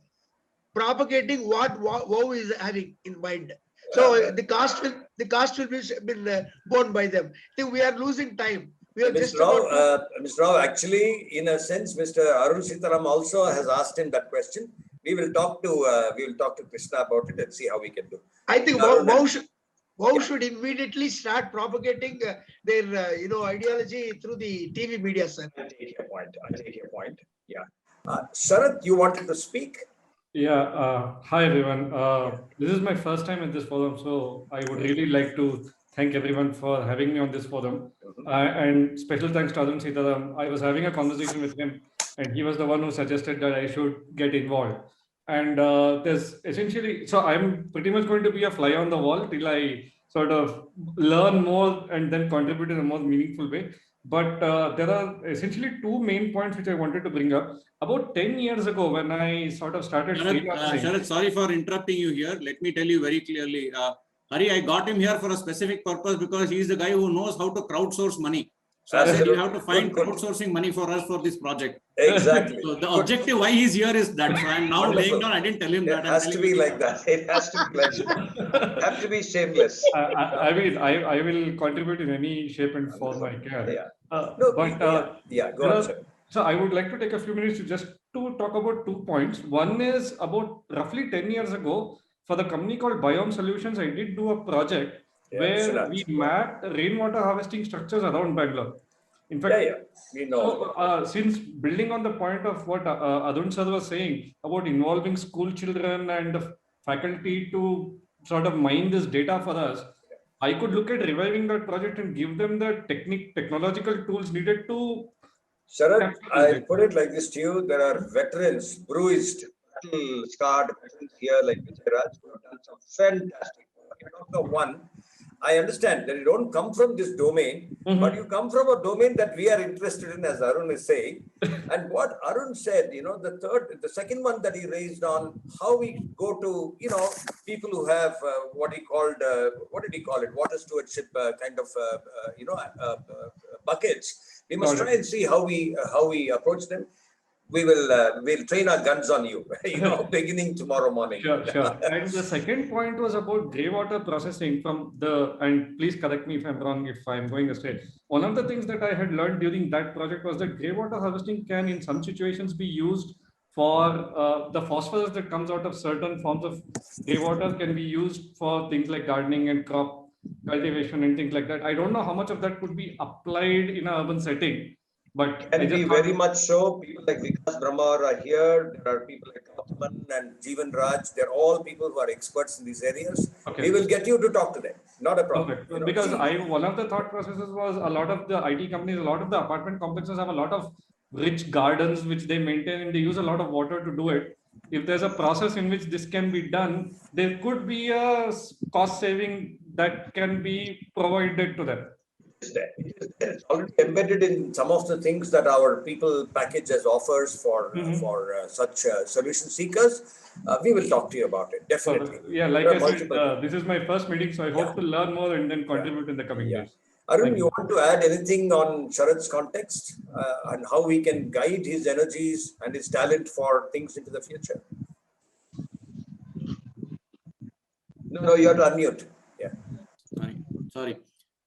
propagating what WOW is having in mind. So the cost will be borne by them. I think we are losing time. We are just about Mr. Rao, actually, in a sense, Mr. Arun Sitaram also has asked him that question. We will talk to Krishna about it and see how we can do. I think WOW should immediately start propagating their ideology through the TV media, sir. I take your point. Yeah. Sharath, you wanted to speak? Yeah. Hi, everyone. This is my first time in this forum, so I would really like to thank everyone for having me on this forum. And special thanks to Arun Sitaram. I was having a conversation with him, and he was the one who suggested that I should get involved. And there's essentially, so I'm pretty much going to be a fly on the wall till I sort of learn more and then contribute in a more meaningful way. But there are essentially two main points which I wanted to bring up. About 10 years ago, when I sort of started Sharath, sorry for interrupting you here. Let me tell you very clearly. Hari, I got him here for a specific purpose because he is the guy who knows how to crowdsource money. So I said you have to find crowdsourcing money for us for this project. Exactly. So the objective why he's here is that. So I'm now laying down. I didn't tell him that. It has to be like that. It has to be pleasant. Have to be shameless. I mean, I will contribute in any shape and form I can. Yeah. Go on, sir. So I would like to take a few minutes to talk about 2 points. One is about roughly 10 years ago, for the company called Biome Solutions, I did do a project where we mapped rainwater harvesting structures around Bangalore. In fact, we know. So, since building on the point of what Arun sir was saying about involving school children and the faculty to sort of mine this data for us, I could look at reviving that project and give them the technological tools needed to. Sharath, I put it like this to you: there are veterans, bruised, scarred veterans here like Vijay Raj, who have done some fantastic work. I don't know one. I understand that you don't come from this domain, but you come from a domain that we are interested in, as Arun is saying. And what Arun said, the second one that he raised on how we go to, people who have what did he call it, water stewardship buckets. We must try and see how we approach them. We'll train our guns on you, beginning tomorrow morning. Sure. And the second point was about grey water processing and please correct me if I'm wrong, if I'm going astray. One of the things that I had learned during that project was that grey water harvesting can in some situations be used for the phosphorus that comes out of certain forms of grey water can be used for things like gardening and crop cultivation and things like that. I don't know how much of that could be applied in an urban setting. But can be very much so. People like Vikas Brahma are here. There are people like Kautman and Jeevan Raj. They're all people who are experts in these areas. Okay. We will get you to talk to them. Not a problem. Because one of the thought processes was a lot of the IT companies, a lot of the apartment complexes have a lot of rich gardens which they maintain and they use a lot of water to do it. If there's a process in which this can be done, there could be a cost saving that can be provided to them. It's already embedded in some of the things that our people package as offers for such solution seekers. We will talk to you about it, definitely. Like I said, this is my first meeting, so I hope to learn more and then contribute in the coming days. Arun, you want to add anything on Sharath's context and how we can guide his energies and his talent for things into the future? No, you have to unmute. Yeah. Sorry.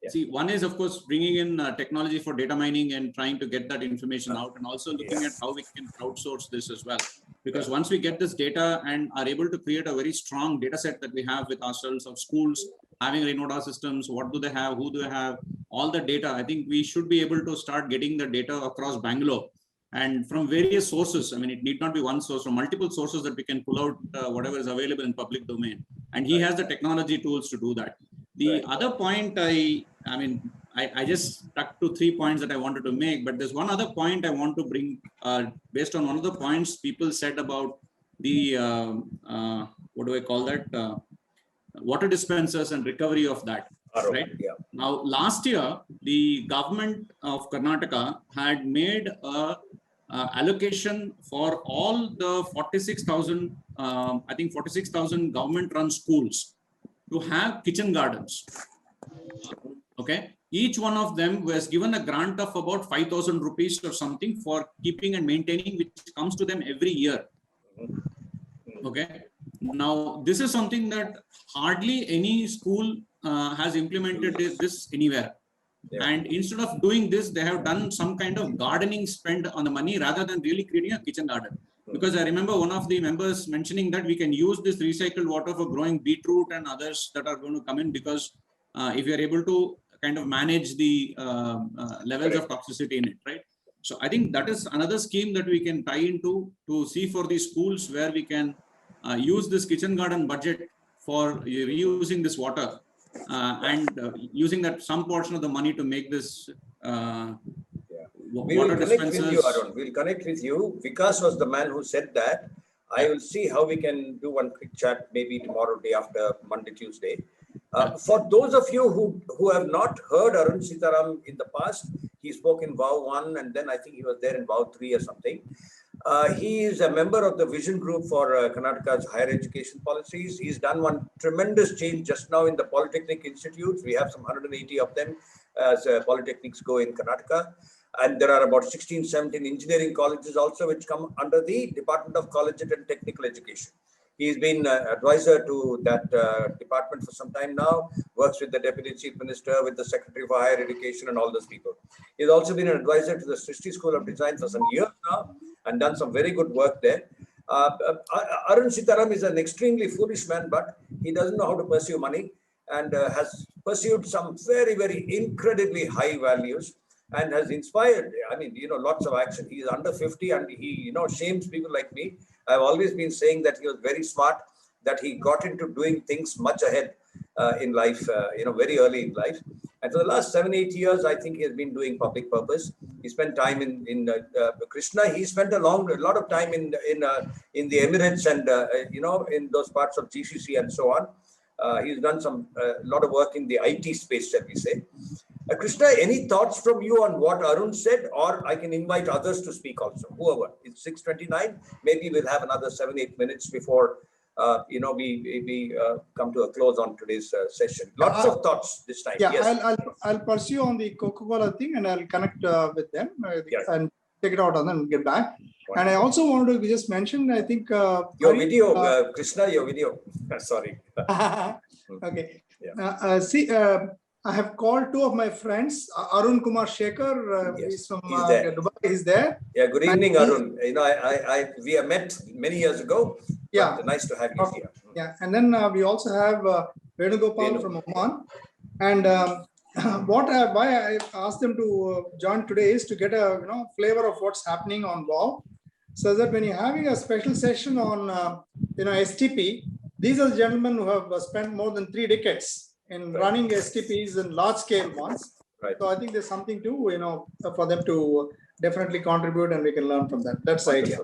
See, one is, of course, bringing in technology for data mining and trying to get that information out, and also looking at how we can crowdsource this as well. Because once we get this data and are able to create a very strong data set that we have with ourselves of schools, having rainwater systems, what do they have, who do they have, all the data, I think we should be able to start getting the data across Bangalore and from various sources. I mean, it need not be one source, from multiple sources that we can pull out whatever is available in public domain. And he has the technology tools to do that. The other point, I just stuck to 3 points that I wanted to make, but there's one other point I want to bring based on one of the points people said about the, what do I call that? Water dispensers and recovery of that, right? Yeah. Now, last year, the government of Karnataka had made a allocation for all the 46,000, I think 46,000 government-run schools to have kitchen gardens. Okay, each one of them was given a grant of about 5,000 rupees or something for keeping and maintaining, which comes to them every year. Okay. Now, this is something that hardly any school has implemented this anywhere. Yeah. And instead of doing this, they have done some kind of gardening spend on the money rather than really creating a kitchen garden. Because I remember one of the members mentioning that we can use this recycled water for growing beetroot and others that are going to come in, because if you are able to kind of manage the levels of toxicity in it, right? So I think that is another scheme that we can tie into to see for these schools where we can use this kitchen garden budget for reusing this water and using that some portion of the money to make this We will water connect dispensers. with you, Arun. We'll connect with you. Vikas was the man who said that. I will see how we can do one quick chat, maybe tomorrow, day after, Monday, Tuesday. For those of you who have not heard Arun Sitaram in the past, he spoke in VOW 1 and then I think he was there in VOW 3 or something. He is a member of the vision group for Karnataka's higher education policies. He's done one tremendous change just now in the Polytechnic institutes. We have some 180 of them as polytechnics go in Karnataka. And there are about 16, 17 engineering colleges also which come under the Department of Collegiate and Technical Education. He's been advisor to that department for some time now, works with the Deputy Chief Minister, with the Secretary for Higher Education and all those people. He's also been an advisor to the Srishti School of Design for some years now and done some very good work there. Arun Sitaram is an extremely foolish man, but he doesn't know how to pursue money and has pursued some very, very incredibly high values and has inspired, I mean, you know, lots of action. He is under 50 and he, you know, shames people like me. I've always been saying that he was very smart, that he got into doing things much ahead in life, you know, very early in life. And for the last 7-8 years, I think he has been doing public purpose. He spent time in Krishna. He spent a lot of time in the Emirates and, you know, in those parts of GCC and so on. He's done some lot of work in the IT space, shall we say. Krishna, any thoughts from you on what Arun said, or I can invite others to speak also, whoever. It's 6:29. Maybe we'll have another 7-8 minutes before, you know, we come to a close on today's session. Lots of thoughts this time. Yeah, Yes. I'll pursue on the Coca-Cola thing and I'll connect with them Yes. and take it out and then get back. And I also wanted to just mention, I think Your video, Krishna, your video. Sorry. Okay. Yeah. See, I have called two of my friends, Arun Kumar Shekhar, Yes, he's from he's there. Dubai, he's there. Yeah, good And evening, he- Arun. You know, we have met many years ago. Yeah. But nice to have you Okay. here. Yeah, and then we also have Venugopal Venu. from Oman. And why I asked them to join today is to get a flavor of what's happening on WOW, so that when you're having a special session on STP, these are the gentlemen who have spent more than 3 decades in running STPs in large scale ones. Right. So I think there's something to for them to definitely contribute, and we can learn from that. That's the idea.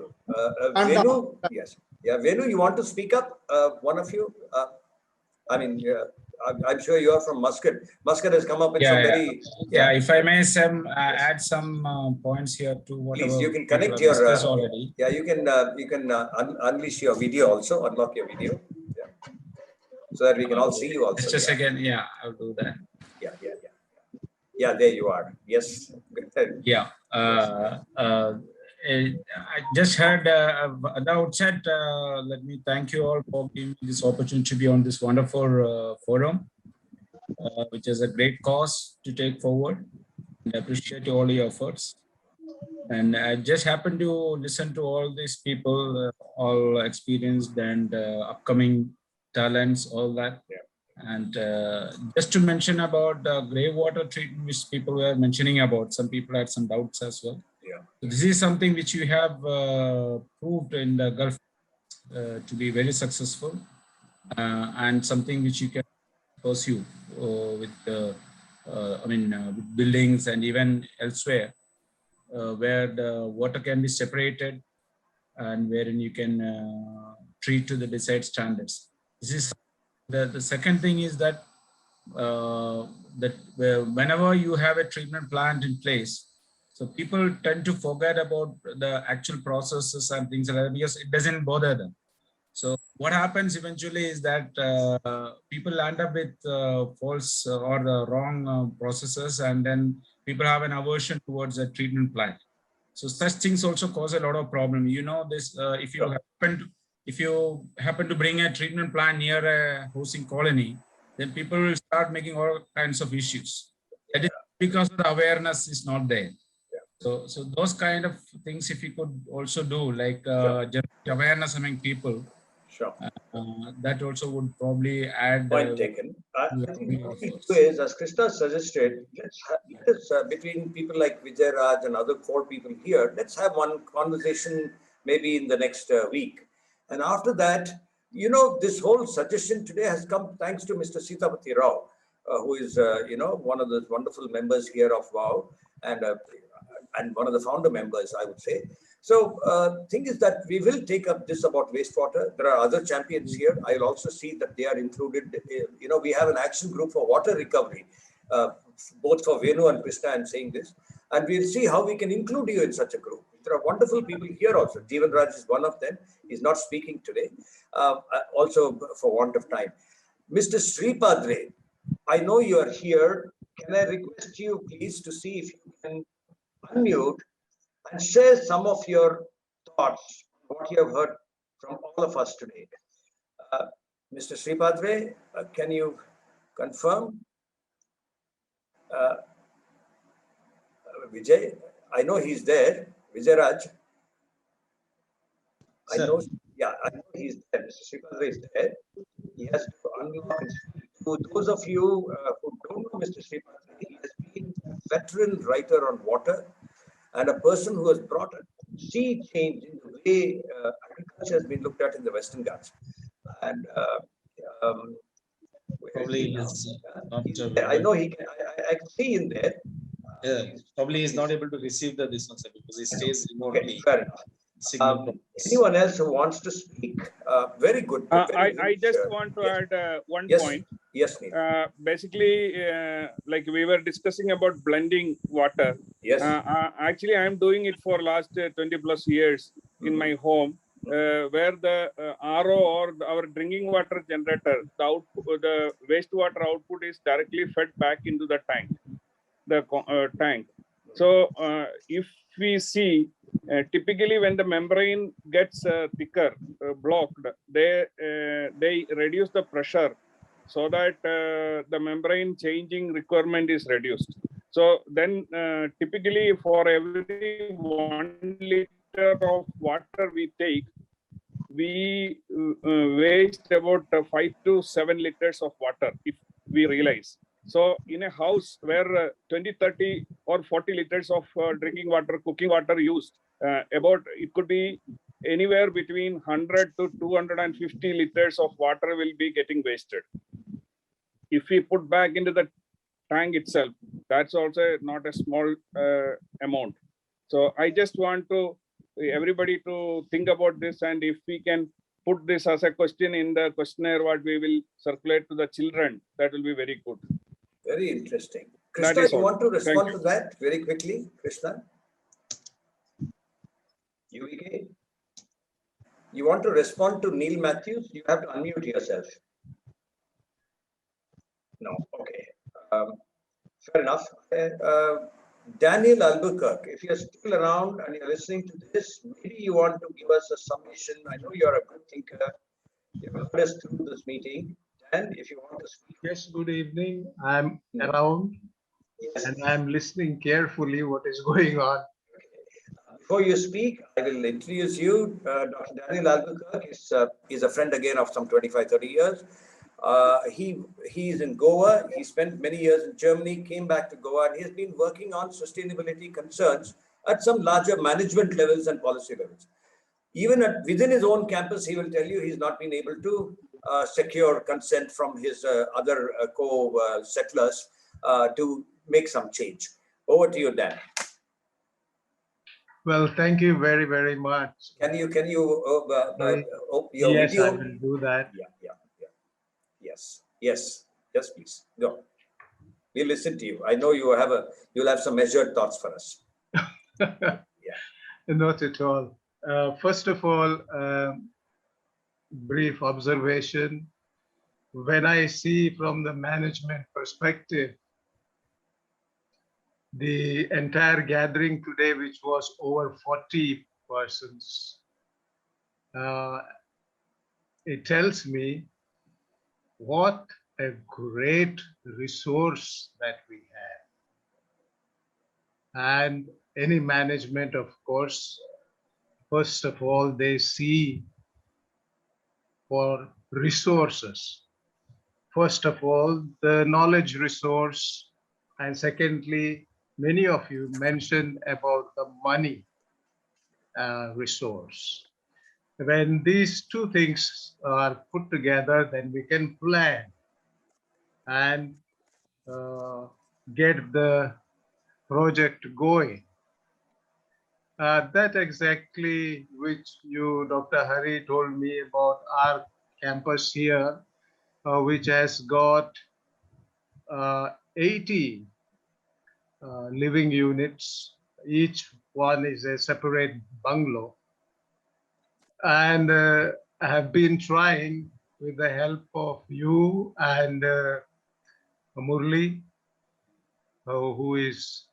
And, Venu, yes. Yeah, Venu, you want to speak up? One of you? I mean, I'm sure you are from Muscat. Muscat has come up with some very... Yeah, if I may add some points here to whatever. Please, you can people connect have your... discussed already. Yeah, you can unleash your video also, unlock your video. Yeah. So that we can all see you also. Just a second. Yeah, I'll do that. Yeah. Yeah, there you are. Yes. Yeah. I just heard at the outset, let me thank you all for giving me this opportunity to be on this wonderful forum, which is a great cause to take forward. And I appreciate all your efforts. And I just happened to listen to all these people, all experienced and upcoming talents, all that. Yeah. And just to mention about the grey water treatment, which people were mentioning about, some people had some doubts as well. Yeah. So this is something which you have proved in the Gulf to be very successful, and something which you can pursue with, with buildings and even elsewhere, where the water can be separated and wherein you can treat to the desired standards. This is the second thing is that whenever you have a treatment plant in place, so people tend to forget about the actual processes and things like that because it doesn't bother them. So what happens eventually is that people end up with false or the wrong processes, and then people have an aversion towards a treatment plant. So such things also cause a lot of problem. You know this, if you happen if you happen to bring a treatment plant near a housing colony, then people will start making all kinds of issues. That is because the awareness is not there. So those kind of things, if you could also do, like generate awareness among people, sure. That also would probably add. Point taken. I think what we do is, as Krishna suggested, let's between people like Vijay Raj and other core people here, let's have one conversation maybe in the next week. And after that, you know, this whole suggestion today has come thanks to Mr. Sitapati Rao, who is, you know, one of the wonderful members here of WOW and one of the founder members, I would say. So thing is that we will take up this about wastewater. There are other champions here. I'll also see that they are included. You know, we have an action group for water recovery, both for Venu and Krishna. I'm saying this, and we'll see how we can include you in such a group. There are wonderful people here also. Jeevan Raj is one of them. He's not speaking today, also for want of time. Mr. Sripadre, I know you are here. Can I request you please to see if you can unmute and share some of your thoughts, what you have heard from all of us today. Mr. Sripadre, can you confirm? Vijay, I know he's there. Vijay Raj. I know he's there. Mr. Sripadre is there. He has to unmute. To those of you who don't know Mr. Sripadre, he has been a veteran writer on water, and a person who has brought a sea change in the way agriculture has been looked at in the Western Ghats. And probably I know he can. I can see him there. Probably he's not able to receive the this one, sir, because he stays remotely. Okay, fair enough. Anyone else who wants to speak? Very good. I just want to add one point. Yes, Neil. Basically, like we were discussing about blending water. Yes. Actually, I'm doing it for last 20 plus years in my home, where the RO or our drinking water generator, the wastewater output is directly fed back into the tank. So if we see, typically when the membrane gets thicker, blocked, they reduce the pressure so that the membrane changing requirement is reduced. So then typically for every 1 liter of water we take, we waste about 5 to 7 liters of water, if we realize. So in a house where 20, 30 or 40 liters of drinking water, cooking water used, it could be anywhere between 100 to 250 liters of water will be getting wasted. If we put back into the tank itself, that's also not a small amount. So I just want everybody to think about this, and if we can put this as a question in the questionnaire what we will circulate to the children, that will be very good. Very interesting. Krishna, you want to respond to that very quickly? Krishna? UVK? You want to respond to Neil Matthews? You have to unmute yourself. No, okay. Fair enough. Daniel Albuquerque, if you're still around and you're listening to this, maybe you want to give us a summation. I know you're a good thinker. You've heard us through this meeting. And if you want to speak. Yes, good evening. I'm around and I'm listening carefully what is going on. Before you speak, I will introduce you. Dr. Daniel Albuquerque is a friend again of some 25, 30 years. He is in Goa. He spent many years in Germany, came back to Goa, and he has been working on sustainability concerns at some larger management levels and policy levels. Even within his own campus, he will tell you he's not been able to secure consent from his other co-settlers to make some change. Over to you, Dan. Well, thank you very, very much. Can you open your yes, video? I will do that. Yes, please go. We listen to you. I know you'll have some measured thoughts for us. Not at all. First of all, brief observation. When I see from the management perspective, the entire gathering today, which was over 40 persons, it tells me what a great resource that we have. And any management, of course, first of all, they see for resources. First of all, the knowledge resource. And secondly, many of you mentioned about the money resource. When these two things are put together, then we can plan and get the project going. That exactly which you, Dr. Hari, told me about our campus here, which has got 80 living units. Each one is a separate bungalow. And I have been trying with the help of you and Murli, who is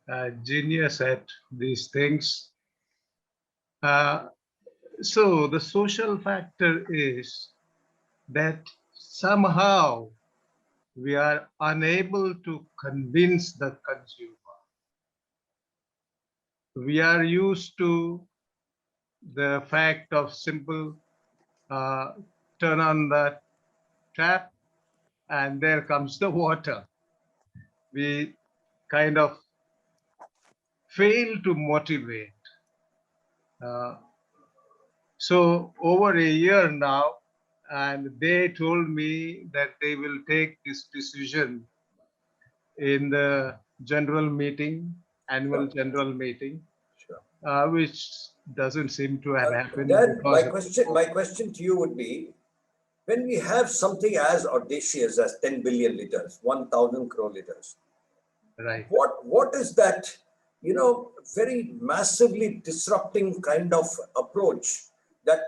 a genius at these things. So the social factor is that somehow we are unable to convince the consumer. We are used to the fact of simple turn on the tap and there comes the water. We kind of fail to motivate. So over a year now, and they told me that they will take this decision in the general meeting, annual general meeting, which doesn't seem to have happened. Dad, my question to you would be, when we have something as audacious as 10 billion liters, 1,000 crore liters, right? What is that, very massively disrupting kind of approach that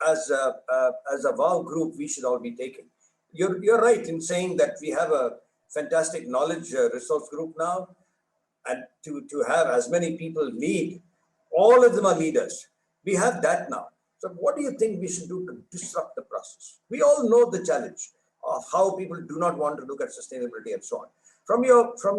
as a WOW group we should all be taking? You're right in saying that we have a fantastic knowledge resource group now, and to have as many people lead, all of them are leaders. We have that now. So what do you think we should do to disrupt the process? We all know the challenge of how people do not want to look at sustainability and so on. From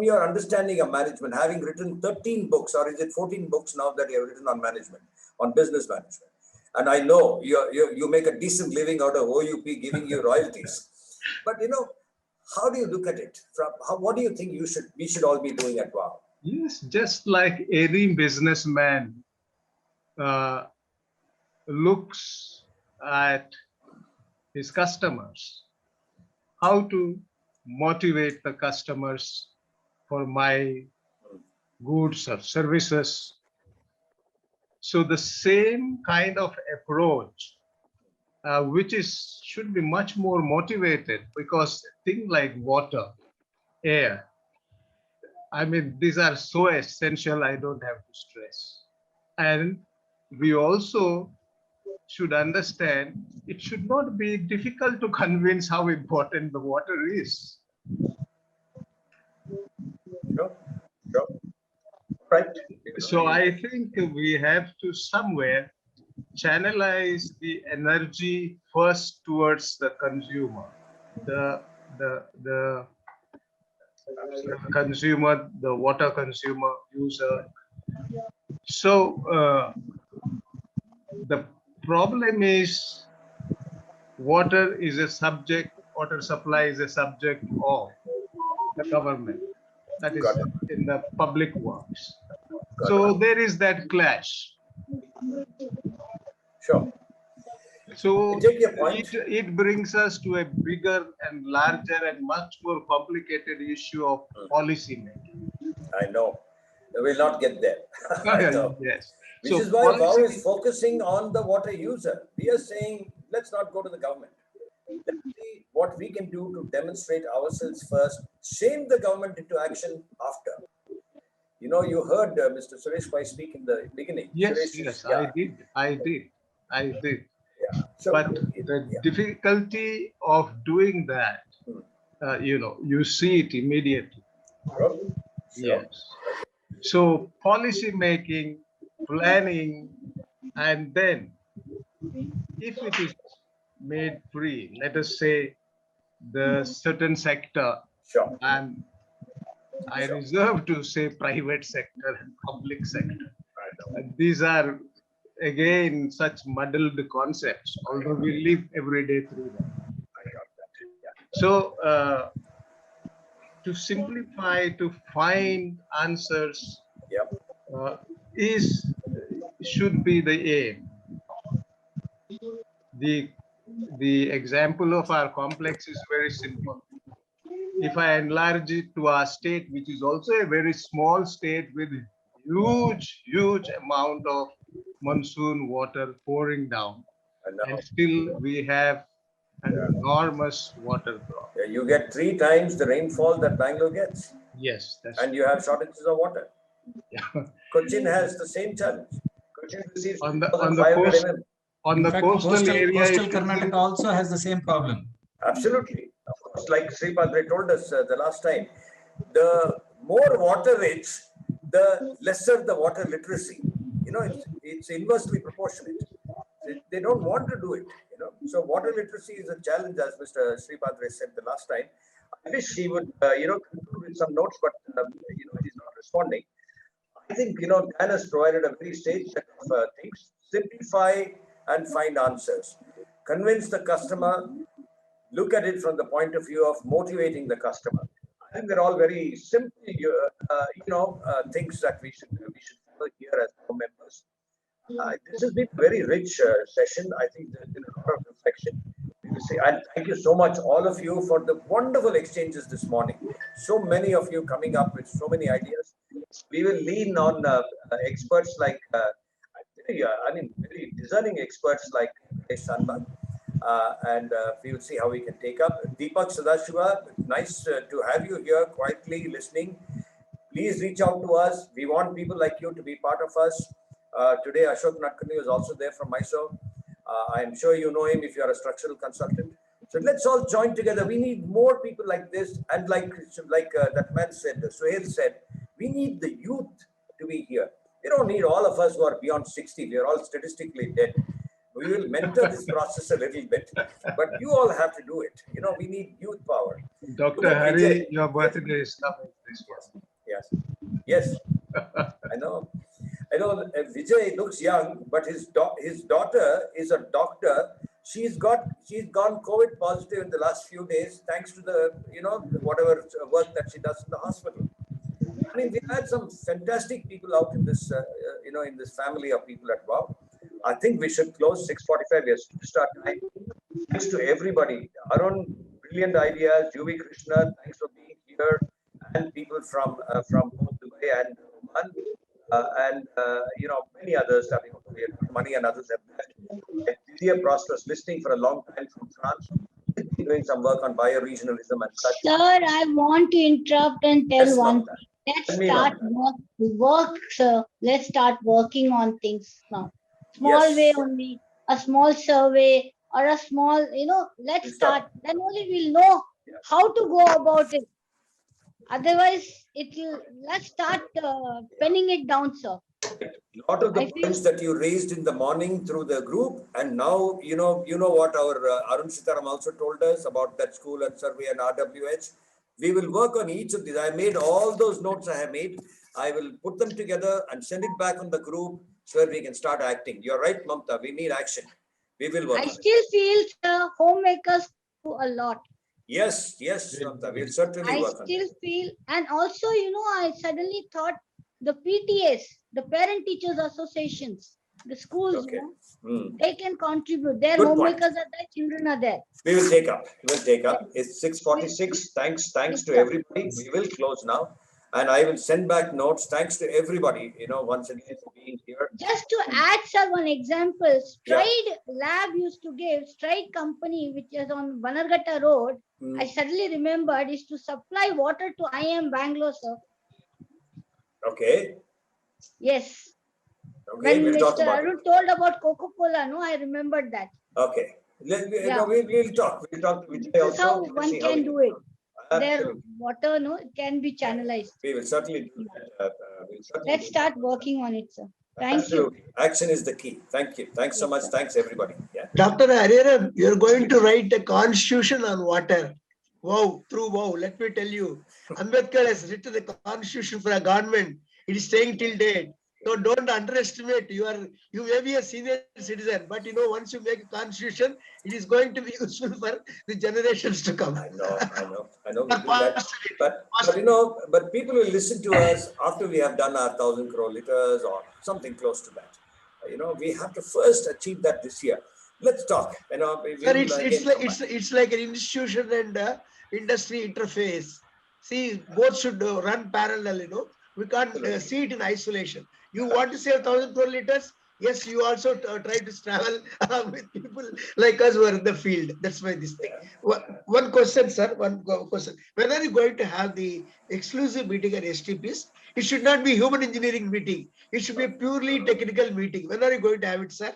your understanding of management, having written 13 books, or is it 14 books now that you have written on management, on business management, and I know you make a decent living out of OUP giving you royalties, but how do you look at it? What do you think we should all be doing at WOW? Yes, just like any businessman looks at his customers, how to motivate the customers for my goods or services. So the same kind of approach, which should be much more motivated, because things like water, air, I mean, these are so essential, I don't have to stress. And we also should understand it should not be difficult to convince how important the water is. Sure. Right. So I think we have to somewhere channelize the energy first towards the consumer, the consumer, the water consumer, user. So the problem is water is a subject, water supply is a subject of the government, that is in the public works. So there is that clash. Sure. So take your point. It brings us to a bigger and larger and much more complicated issue of policy making. I know. We will not get there. I know. Yes. Which So is why WOW is focusing on the water user. We are saying, let's not go to the government. Let's see what we can do to demonstrate ourselves first, shame the government into action after. You heard Mr. Suresh Pai speak in the beginning. Yes, Suresh, yes, yeah. I did. Yeah. So, but the difficulty of doing that, you see it immediately. Sure. Yes. So policy making, planning, and then if it is made free, let us say the certain sector, Sure. and I reserve to say private sector and public sector. And these are again such muddled concepts, although we live every day through them. So to simplify, to find answers should be the aim. The example of our complex is very simple. If I enlarge it to our state, which is also a very small state with huge amount of monsoon water pouring down, and still we have an enormous water problem. Yeah, you get 3 times the rainfall that Bangalore gets. Yes, and you have shortages of water. Cochin has the same challenge. Cochin receives on the 2,500 coast, mm. on the coastal area. Coastal Karnataka also has the same problem. Absolutely. Of course, like Sri Padre told us the last time, the more water rich, the lesser the water literacy. You know, it's inversely proportionate. They don't want to do it. You know, so water literacy is a challenge, as Mr. Sri Padre said the last time. I wish he would, conclude with some notes, but he's not responding. I think Dan has provided a very sage set of things. Simplify and find answers. Convince the customer. Look at it from the point of view of motivating the customer. I think they're all very simple, things that we should follow here as members. This has been a very rich session. I think there's been a lot of reflection. And thank you so much, all of you, for the wonderful exchanges this morning. So many of you coming up with so many ideas. We will lean on experts like, very discerning experts like Sanbad. And we will see how we can take up. Deepak Sadashiva, nice to have you here quietly listening. Please reach out to us. We want people like you to be part of us. Today, Ashok Natkani is also there from Mysore. I'm sure you know him if you're a structural consultant. So let's all join together. We need more people like this. And like that man said, Suhail said, we need the youth to be here. We don't need all of us who are beyond 60. We are all statistically dead. We will mentor this process a little bit, but you all have to do it. We need youth power. Dr. Hari, your birthday is coming this one. Yes. I know. Vijay looks young, but his daughter is a doctor. She's gone COVID positive in the last few days, thanks to the whatever work that she does in the hospital. I mean, we've had some fantastic people out in this in this family of people at WOW. I think we should close 6:45. We have to start time. Thanks to everybody. Arun, brilliant ideas. Juvi Krishna, thanks for being here, and people from both Dubai and Oman, and many others. Money and others have left. Didier Prosperous, listening for a long time from France. Doing some work on bioregionalism and such. Sir, I want to interrupt and tell one thing. Let's start work, sir. Let's start working on things now. Small way only, a small survey or a small, let's start. Then only we'll know how to go about it. Otherwise, let's start penning it down, sir. A lot of the points that you raised in the morning through the group, and now you know what our Arun Sitaram also told us about that school and survey and RWH. We will work on each of these. I made all those notes I have made. I will put them together and send it back on the group so that we can start acting. You're right, Mamta. We need action. We will work. I still feel homemakers do a lot. Yes, Mamta. We'll certainly work on it. I still feel, and also, I suddenly thought the PTAs, the Parent Teachers Associations, the schools, they can contribute. Their homemakers are there, children are there. We will take up. It's 6:46. Thanks to everybody. We will close now. And I will send back notes. Thanks to everybody, once again for being here. Just to add, sir, one example, Stride Lab used to give, Stride Company, which is on Bannerghatta Road, I suddenly remembered, is to supply water to IIM Bangalore, sir. Okay. Yes. Okay, when we'll talk Mr. about Arun told about Coca-Cola, I remembered that. Okay. We'll talk. We'll talk to Vijay also. This is how one can do it. Absolutely. Their water, it can be channelized. We will certainly do that. Let's start working on it, sir. Thank you. Action is the key. Thank you. Thanks so much. Thanks, everybody. Yeah. Dr. Hariharan, you're going to write a constitution on water. Wow, wow. Let me tell you, Ambedkar has written the constitution for a government. It is staying till date. So don't underestimate. You may be a senior citizen, but once you make a constitution, it is going to be useful for the generations to come. I know. We do that. But people will listen to us after we have done our 1,000 crore liters or something close to that. We have to first achieve that this year. Let's talk. Sir, it's like an institution and industry interface. See, both should run parallel. We can't see it in isolation. You want to save 1,000 crore liters? Yes, you also try to travel with people like us who are in the field. That's why this thing. One question, sir. One question. When are you going to have the exclusive meeting at STPs? It should not be human engineering meeting. It should be a purely technical meeting. When are you going to have it, sir?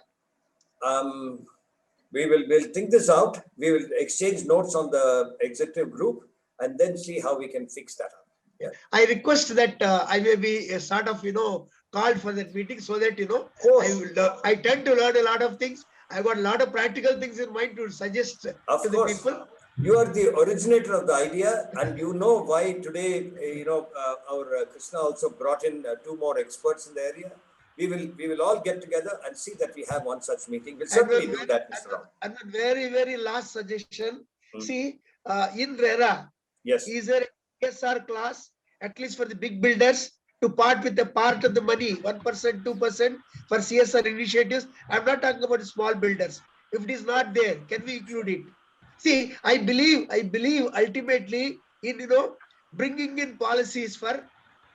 We'll think this out. We will exchange notes on the executive group and then see how we can fix that up. Yeah. I request that I may be a sort of, called for that meeting so that, I tend to learn a lot of things. I got a lot of practical things in mind to suggest to the people. You are the originator of the idea, and you know why today, our Krishna also brought in 2 more experts in the area. We will all get together and see that we have one such meeting. We'll certainly do that, Mr. Rao. And a very, very last suggestion. See, in RERA, is there a CSR class, at least for the big builders, to part with a part of the money, 1%, 2% for CSR initiatives? I'm not talking about small builders. If it is not there, can we include it? See, I believe ultimately in, bringing in policies for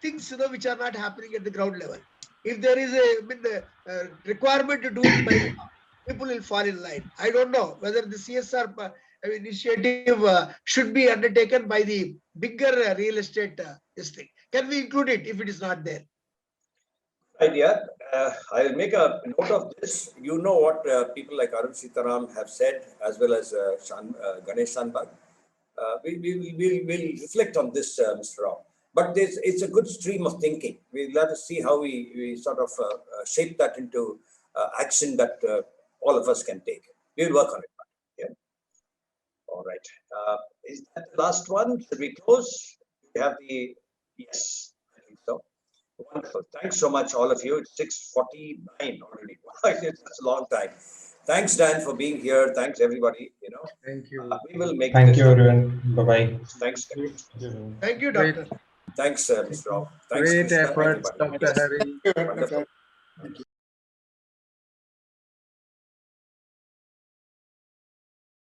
things, which are not happening at the ground level. If there is a requirement to do it by people will fall in line. I don't know whether the CSR initiative should be undertaken by the bigger real estate this thing. Can we include it if it is not there? Idea. I'll make a note of this. You know what people like Arun Sitaram have said, as well as Ganesh Shanbhag. We'll reflect on this, Mr. Rao. But it's a good stream of thinking. We'll have to see how we sort of shape that into action that all of us can take. We'll work on it. Yeah. All right. Is that the last one? Should we close? We have the yes. I think so. Wonderful. Thanks so much, all of you. It's 6:49 already. It's a long time. Thanks, Dan, for being here. Thanks, everybody. Thank you. We will make. Thank you, everyone. Bye-bye. Thanks. Thank you, Doctor. Thanks, Mr. Rao. Thanks, Great Krishna. efforts, Everybody. Dr. Hari. Wonderful. Thank you.